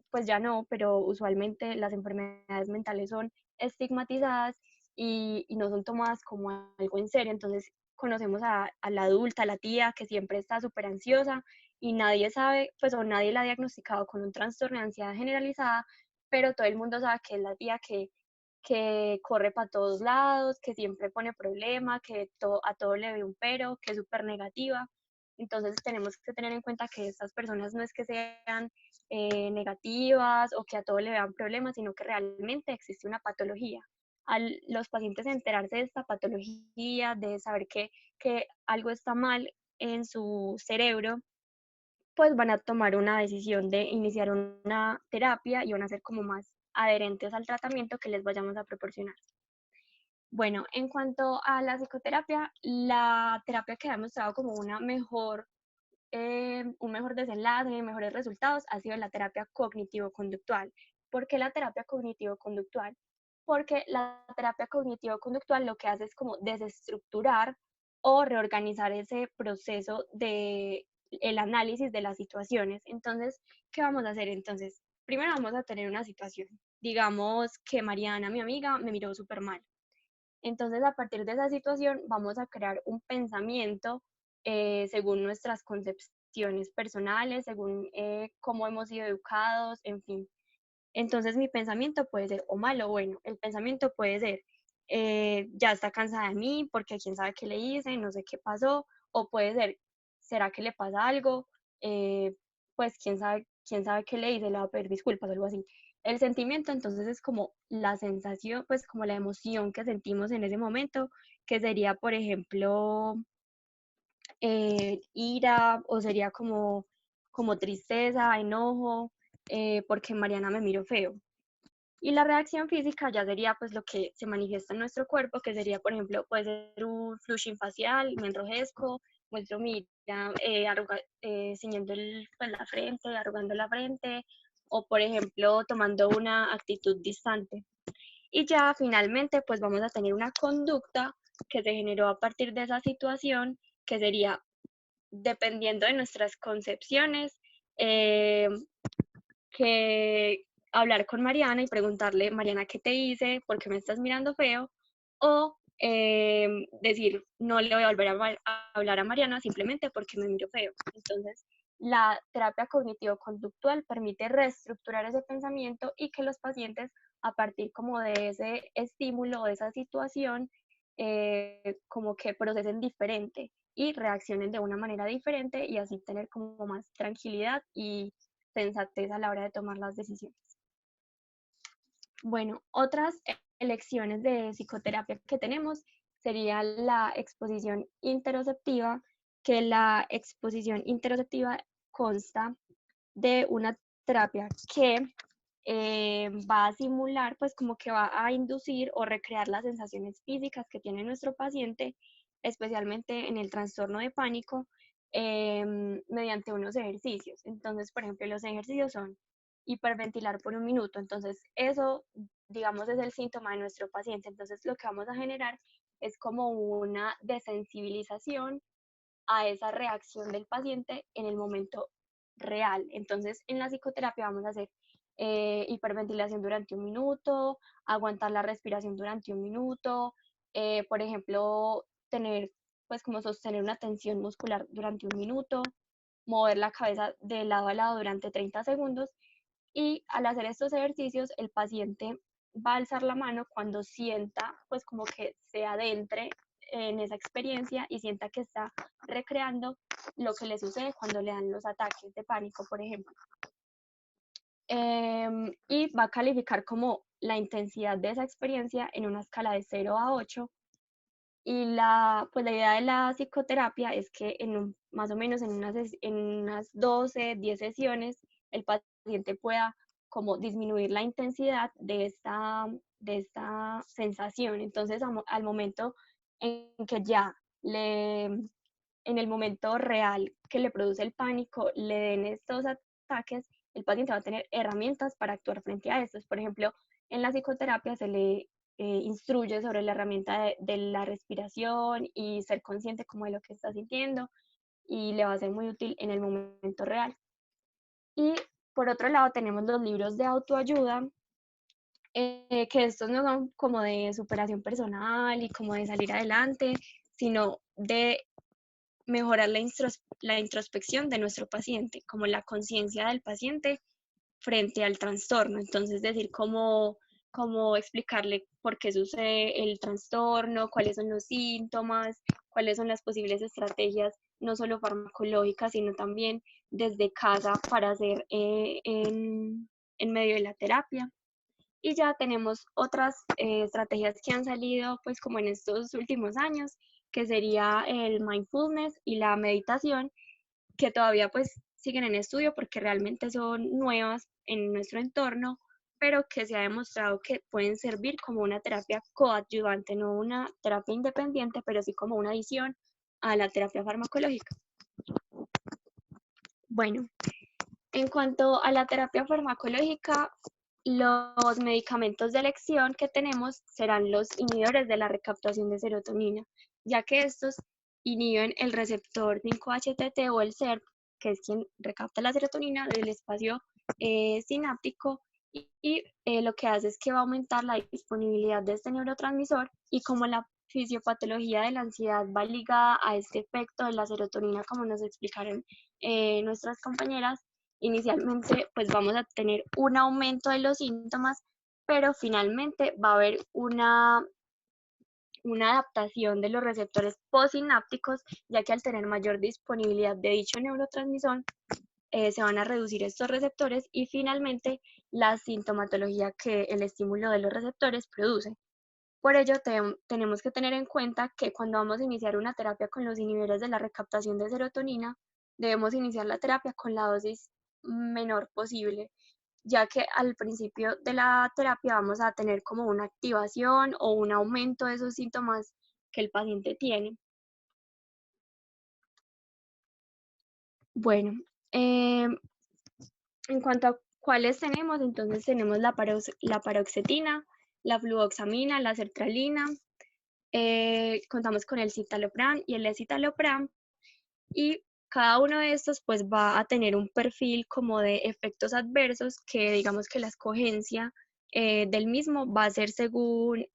pues ya no, pero usualmente las enfermedades mentales son estigmatizadas y no son tomadas como algo en serio. Entonces conocemos a la adulta, a la tía que siempre está súper ansiosa y nadie sabe, pues o nadie la ha diagnosticado con un trastorno de ansiedad generalizada, pero todo el mundo sabe que es la tía que corre para todos lados, que siempre pone problema, que a todo le ve un pero, que es súper negativa. Entonces tenemos que tener en cuenta que estas personas no es que sean negativas o que a todo le vean problemas, sino que realmente existe una patología. Al los pacientes enterarse de esta patología, de saber que algo está mal en su cerebro, pues van a tomar una decisión de iniciar una terapia y van a ser como más adherentes al tratamiento que les vayamos a proporcionar. Bueno, en cuanto a la psicoterapia, la terapia que ha demostrado como un mejor desenlace, mejores resultados, ha sido la terapia cognitivo-conductual. ¿Por qué la terapia cognitivo-conductual? Porque la terapia cognitivo-conductual lo que hace es como desestructurar o reorganizar ese proceso de el análisis de las situaciones. Entonces, ¿qué vamos a hacer? Entonces, primero vamos a tener una situación. Digamos que Mariana, mi amiga, me miró súper mal. Entonces, a partir de esa situación, vamos a crear un pensamiento según nuestras concepciones personales, según cómo hemos sido educados, en fin. Entonces, mi pensamiento puede ser o malo o bueno. El pensamiento puede ser, ya está cansada de mí porque quién sabe qué le hice, no sé qué pasó, o puede ser, ¿será que le pasa algo? Pues quién sabe qué le hice, le va a pedir disculpas o algo así. El sentimiento entonces es como la sensación, pues como la emoción que sentimos en ese momento, que sería, por ejemplo, ira, o sería como tristeza, enojo, porque Mariana me miró feo. Y la reacción física ya sería pues lo que se manifiesta en nuestro cuerpo, que sería, por ejemplo, puede ser un flushing facial, me enrojezco, muestro mira, ciñendo pues, la frente, arrugando la frente, o por ejemplo, tomando una actitud distante. Y ya finalmente pues vamos a tener una conducta que se generó a partir de esa situación, que sería, dependiendo de nuestras concepciones, que hablar con Mariana y preguntarle, Mariana, ¿qué te hice? ¿Por qué me estás mirando feo? O decir, no le voy a volver a hablar a Mariana simplemente porque me miro feo. Entonces, la terapia cognitivo-conductual permite reestructurar ese pensamiento y que los pacientes, a partir como de ese estímulo o de esa situación, como que procesen diferente y reaccionen de una manera diferente y así tener como más tranquilidad y sensatez a la hora de tomar las decisiones. Bueno, otras elecciones de psicoterapia que tenemos sería la exposición interoceptiva, que la exposición interoceptiva consta de una terapia que va a simular, pues como que va a inducir o recrear las sensaciones físicas que tiene nuestro paciente, especialmente en el trastorno de pánico, mediante unos ejercicios. Entonces, por ejemplo, los ejercicios son hiperventilar por 1 minuto. Entonces, eso, digamos, es el síntoma de nuestro paciente. Entonces, lo que vamos a generar es como una desensibilización a esa reacción del paciente en el momento real. Entonces, en la psicoterapia vamos a hacer hiperventilación durante 1 minuto, aguantar la respiración durante 1 minuto, por ejemplo, tener, pues como sostener una tensión muscular durante 1 minuto, mover la cabeza de lado a lado durante 30 segundos y al hacer estos ejercicios el paciente va a alzar la mano cuando sienta, pues como que se adentre en esa experiencia y sienta que está recreando lo que le sucede cuando le dan los ataques de pánico, por ejemplo. Y va a calificar como la intensidad de esa experiencia en una escala de 0 a 8. Y pues la idea de la psicoterapia es que más o menos en unas 12, 10 sesiones, el paciente pueda como disminuir la intensidad de esta sensación. Entonces, al momento en que ya en el momento real que le produce el pánico, le den estos ataques, el paciente va a tener herramientas para actuar frente a estos. Por ejemplo, en la psicoterapia se le instruye sobre la herramienta de la respiración y ser consciente como de lo que está sintiendo y le va a ser muy útil en el momento real. Y por otro lado tenemos los libros de autoayuda, que estos no son como de superación personal y como de salir adelante, sino de mejorar la introspección de nuestro paciente, como la conciencia del paciente frente al trastorno. Entonces, decir cómo explicarle por qué sucede el trastorno, cuáles son los síntomas, cuáles son las posibles estrategias, no solo farmacológicas, sino también desde casa para hacer en medio de la terapia. Y ya tenemos otras estrategias que han salido pues como en estos últimos años, que sería el mindfulness y la meditación, que todavía pues siguen en estudio porque realmente son nuevas en nuestro entorno, pero que se ha demostrado que pueden servir como una terapia coadyuvante, no una terapia independiente, pero sí como una adición a la terapia farmacológica. Bueno, en cuanto a la terapia farmacológica, los medicamentos de elección que tenemos serán los inhibidores de la recaptación de serotonina, ya que estos inhiben el receptor 5-HTT o el SERT, que es quien recapta la serotonina del espacio sináptico, y lo que hace es que va a aumentar la disponibilidad de este neurotransmisor, y como la fisiopatología de la ansiedad va ligada a este efecto de la serotonina, como nos explicaron nuestras compañeras, inicialmente pues vamos a tener un aumento de los síntomas, pero finalmente va a haber una adaptación de los receptores postsinápticos, ya que al tener mayor disponibilidad de dicho neurotransmisor, se van a reducir estos receptores y finalmente la sintomatología que el estímulo de los receptores produce. Por ello, tenemos que tener en cuenta que cuando vamos a iniciar una terapia con los inhibidores de la recaptación de serotonina, debemos iniciar la terapia con la dosis menor posible, ya que al principio de la terapia vamos a tener como una activación o un aumento de esos síntomas que el paciente tiene. Bueno, en cuanto a cuáles tenemos, entonces tenemos la paroxetina, la fluoxamina, la sertralina, contamos con el citalopram y el escitalopram, y cada uno de estos pues va a tener un perfil como de efectos adversos que digamos que la escogencia del mismo va a ser según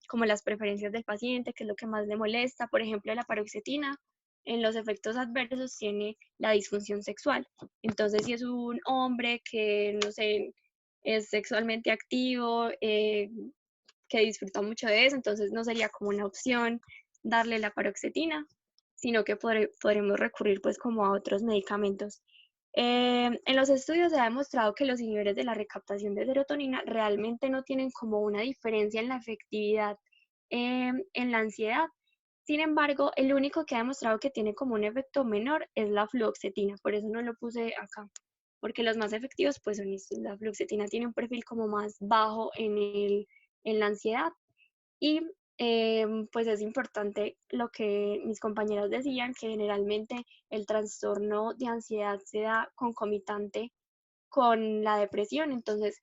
como las preferencias del paciente, que es lo que más le molesta. Por ejemplo, la paroxetina en los efectos adversos tiene la disfunción sexual. Entonces, si es un hombre que, no sé, es sexualmente activo, que disfruta mucho de eso, entonces no sería como una opción darle la paroxetina, sino que podremos recurrir pues como a otros medicamentos. En los estudios se ha demostrado que los inhibidores de la recaptación de serotonina realmente no tienen como una diferencia en la efectividad en la ansiedad. Sin embargo, el único que ha demostrado que tiene como un efecto menor es la fluoxetina, por eso no lo puse acá, porque los más efectivos pues son estos. La fluoxetina tiene un perfil como más bajo en la ansiedad y pues es importante lo que mis compañeros decían, que generalmente el trastorno de ansiedad se da concomitante con la depresión, entonces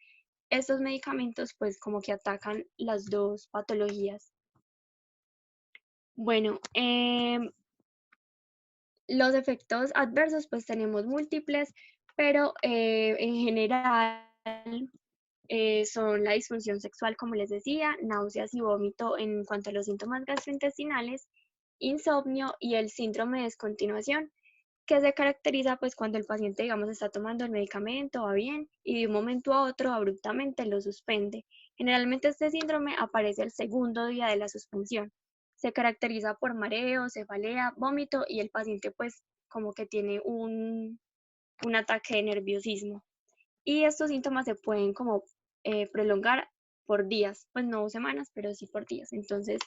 estos medicamentos pues como que atacan las dos patologías. Bueno, los efectos adversos pues tenemos múltiples, pero en general son la disfunción sexual, como les decía, náuseas y vómito en cuanto a los síntomas gastrointestinales, insomnio y el síndrome de descontinuación, que se caracteriza pues cuando el paciente, digamos, está tomando el medicamento, va bien, y de un momento a otro abruptamente lo suspende. Generalmente este síndrome aparece el segundo día de la suspensión. Se caracteriza por mareo, cefalea, vómito y el paciente pues como que tiene un ataque de nerviosismo. Y estos síntomas se pueden como prolongar por días, pues no semanas, pero sí por días. Entonces,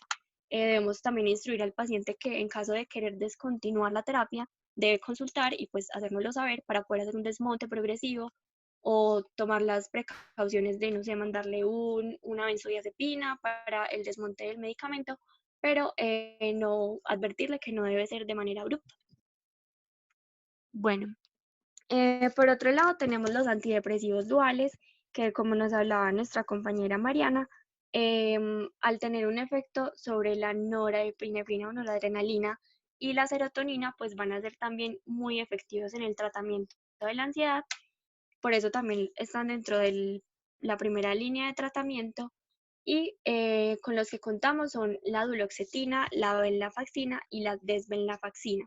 debemos también instruir al paciente que en caso de querer descontinuar la terapia, debe consultar y pues hacérnoslo saber para poder hacer un desmonte progresivo o tomar las precauciones de, no sé, mandarle una benzodiazepina para el desmonte del medicamento, pero no advertirle que no debe ser de manera abrupta. Bueno, por otro lado, tenemos los antidepresivos duales, que como nos hablaba nuestra compañera Mariana, al tener un efecto sobre la norepinefrina o noradrenalina y la serotonina, pues van a ser también muy efectivos en el tratamiento de la ansiedad. Por eso también están dentro de la primera línea de tratamiento y con los que contamos son la duloxetina, la venlafaxina y la desvenlafaxina.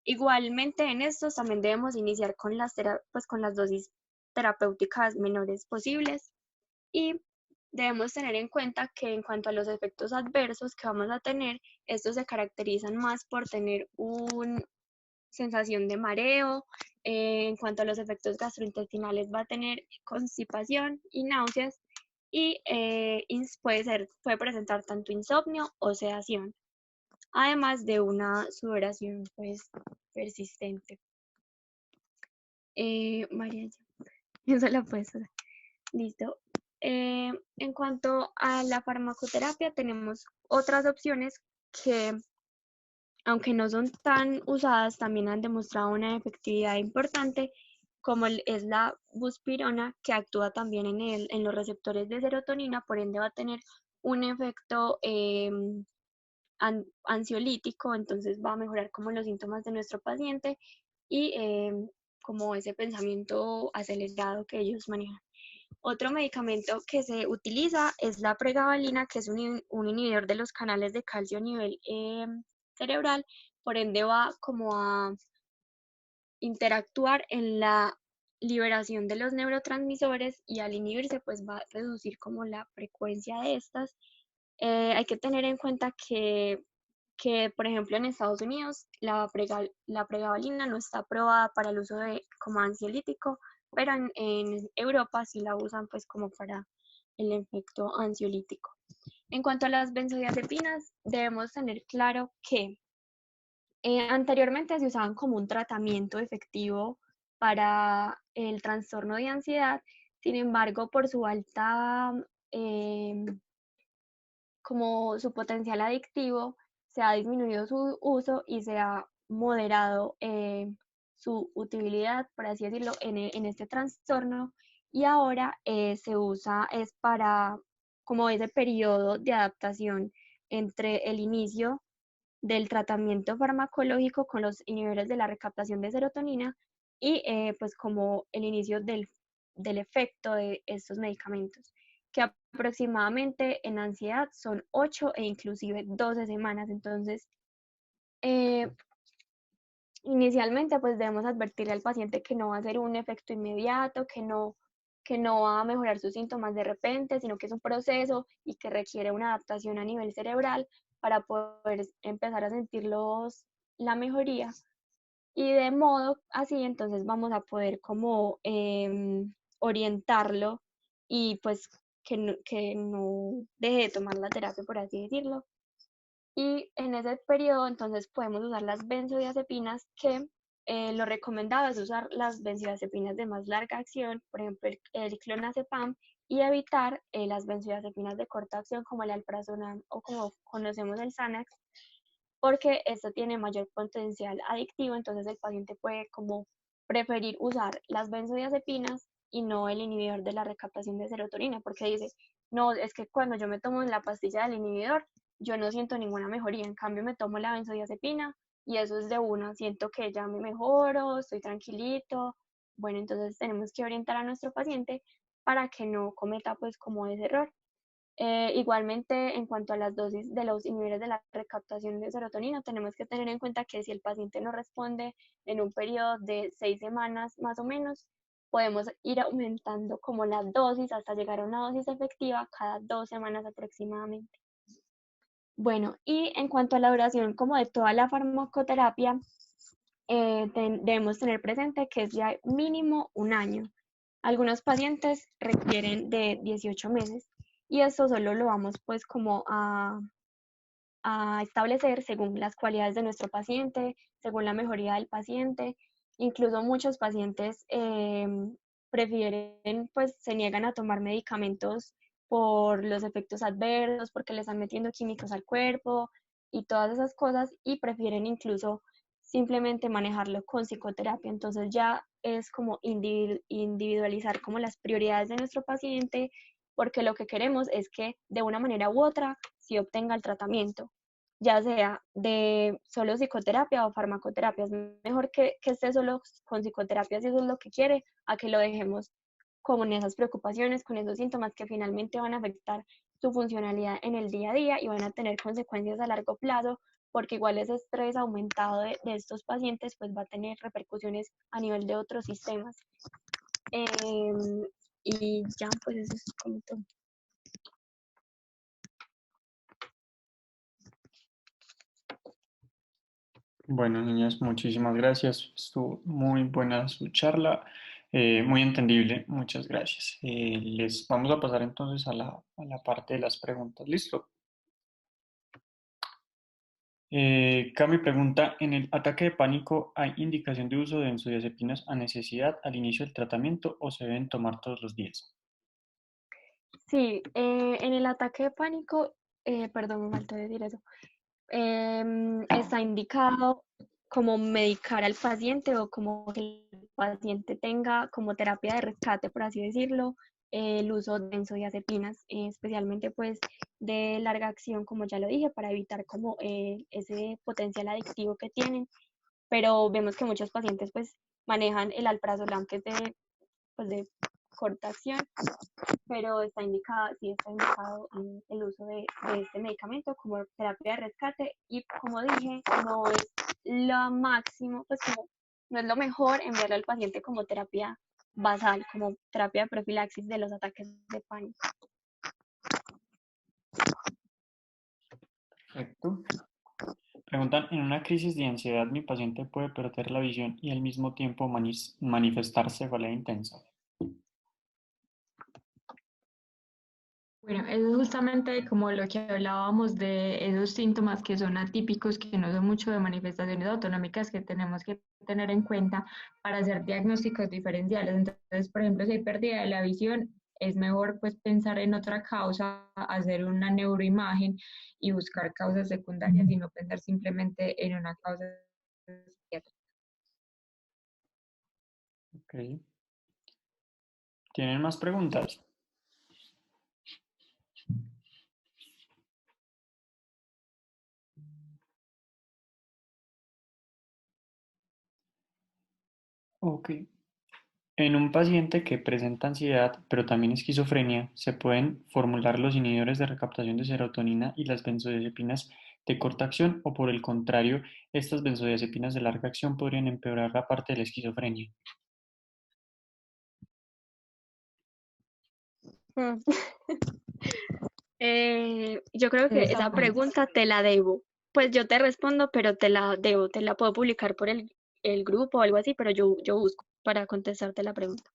Igualmente en estos también debemos iniciar con con las dosis terapéuticas menores posibles y debemos tener en cuenta que en cuanto a los efectos adversos que vamos a tener, estos se caracterizan más por tener una sensación de mareo, en cuanto a los efectos gastrointestinales va a tener constipación y náuseas y puede presentar tanto insomnio o sedación, además de una sudoración pues persistente. María, eso la puedes hacer. Listo. En cuanto a la farmacoterapia, tenemos otras opciones que, aunque no son tan usadas, también han demostrado una efectividad importante, como es la buspirona, que actúa también en los receptores de serotonina, por ende va a tener un efecto ansiolítico, entonces va a mejorar como los síntomas de nuestro paciente y como ese pensamiento acelerado que ellos manejan. Otro medicamento que se utiliza es la pregabalina, que es un inhibidor de los canales de calcio a nivel cerebral, por ende va como a interactuar en la liberación de los neurotransmisores y al inhibirse pues va a reducir como la frecuencia de estas. Hay que tener en cuenta que por ejemplo en Estados Unidos la pregabalina no está aprobada para el uso como ansiolítico, pero en Europa sí la usan pues como para el efecto ansiolítico. En cuanto a las benzodiazepinas, debemos tener claro que anteriormente se usaban como un tratamiento efectivo para el trastorno de ansiedad, sin embargo por su alta como su potencial adictivo, se ha disminuido su uso y se ha moderado su utilidad, por así decirlo, en este trastorno, y ahora se usa es para como ese periodo de adaptación entre el inicio del tratamiento farmacológico con los inhibidores de la recaptación de serotonina y pues como el inicio del efecto de estos medicamentos, que aproximadamente en ansiedad son 8 e inclusive 12 semanas. Entonces, inicialmente pues debemos advertirle al paciente que no va a ser un efecto inmediato, que que no va a mejorar sus síntomas de repente, sino que es un proceso y que requiere una adaptación a nivel cerebral para poder empezar a sentir la mejoría. Y de modo así, entonces vamos a poder como orientarlo y pues que no deje de tomar la terapia, por así decirlo. Y en ese periodo, entonces podemos usar las benzodiazepinas, que lo recomendado es usar las benzodiazepinas de más larga acción, por ejemplo el clonazepam, y evitar las benzodiazepinas de corta acción como el alprazolam o como conocemos el Xanax, porque esto tiene mayor potencial adictivo, entonces el paciente puede como preferir usar las benzodiazepinas y no el inhibidor de la recaptación de serotonina, porque dice, no, es que cuando yo me tomo la pastilla del inhibidor, yo no siento ninguna mejoría, en cambio me tomo la benzodiazepina y eso es de una, siento que ya me mejoro, estoy tranquilito. Bueno, entonces tenemos que orientar a nuestro paciente para que no cometa pues como ese error. Igualmente, en cuanto a las dosis de los inhibidores de la recaptación de serotonina, tenemos que tener en cuenta que si el paciente no responde en un periodo de 6 semanas más o menos, podemos ir aumentando como la dosis hasta llegar a una dosis efectiva cada 2 semanas aproximadamente. Bueno, y en cuanto a la duración como de toda la farmacoterapia, debemos tener presente que es ya mínimo un año. Algunos pacientes requieren de 18 meses y esto solo lo vamos pues como a establecer según las cualidades de nuestro paciente, según la mejoría del paciente. Incluso muchos pacientes prefieren, pues se niegan a tomar medicamentos por los efectos adversos, porque le están metiendo químicos al cuerpo y todas esas cosas, y prefieren incluso simplemente manejarlo con psicoterapia. Entonces ya es como individualizar como las prioridades de nuestro paciente, porque lo que queremos es que de una manera u otra sí obtenga el tratamiento, ya sea de solo psicoterapia o farmacoterapia. Es mejor que esté solo con psicoterapia si eso es lo que quiere, a que lo dejemos con esas preocupaciones, con esos síntomas que finalmente van a afectar su funcionalidad en el día a día y van a tener consecuencias a largo plazo, porque igual ese estrés aumentado de estos pacientes pues va a tener repercusiones a nivel de otros sistemas. Y ya, pues eso es como todo. Bueno, niñas, muchísimas gracias. Estuvo muy buena su charla, muy entendible. Muchas gracias. Les vamos a pasar entonces a la parte de las preguntas. ¿Listo? Cami pregunta, ¿en el ataque de pánico hay indicación de uso de benzodiazepinas a necesidad al inicio del tratamiento o se deben tomar todos los días? Sí, en el ataque de pánico, perdón, me faltó decir eso, está indicado como medicar al paciente o como que el paciente tenga como terapia de rescate, por así decirlo, el uso de benzodiazepinas, especialmente pues de larga acción, como ya lo dije, para evitar como ese potencial adictivo que tienen. Pero vemos que muchos pacientes pues manejan el alprazolam, que es pues, de corta acción, pero sí está indicado el uso de este medicamento como terapia de rescate, y como dije, no es lo máximo, pues como no es lo mejor enviarle al paciente como terapia basal, como terapia de profilaxis de los ataques de pánico. Perfecto. Preguntan, ¿en una crisis de ansiedad mi paciente puede perder la visión y al mismo tiempo manifestarse cefalea intensa? Bueno, eso es justamente como lo que hablábamos de esos síntomas que son atípicos, que no son mucho de manifestaciones autonómicas que tenemos que tener en cuenta para hacer diagnósticos diferenciales. Entonces, por ejemplo, si hay pérdida de la visión, es mejor pues pensar en otra causa, hacer una neuroimagen y buscar causas secundarias y no pensar simplemente en una causa psiquiátrica. Ok. ¿Tienen más preguntas? Ok. En un paciente que presenta ansiedad, pero también esquizofrenia, se pueden formular los inhibidores de recaptación de serotonina y las benzodiazepinas de corta acción, o por el contrario, estas benzodiazepinas de larga acción podrían empeorar la parte de la esquizofrenia. Mm. Yo creo que esa pregunta te la debo. Pues yo te respondo, pero te la debo, te la puedo publicar por el grupo o algo así, pero yo busco para contestarte la pregunta.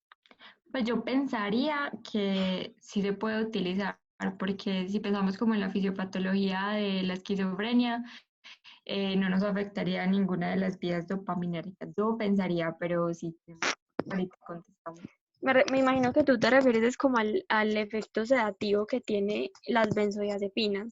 Pues yo pensaría que sí se puede utilizar, porque si pensamos como en la fisiopatología de la esquizofrenia, no nos afectaría ninguna de las vías dopaminérgicas. Yo pensaría, pero sí, ahorita contestamos. Me imagino que tú te refieres es como al efecto sedativo que tiene las benzodiazepinas.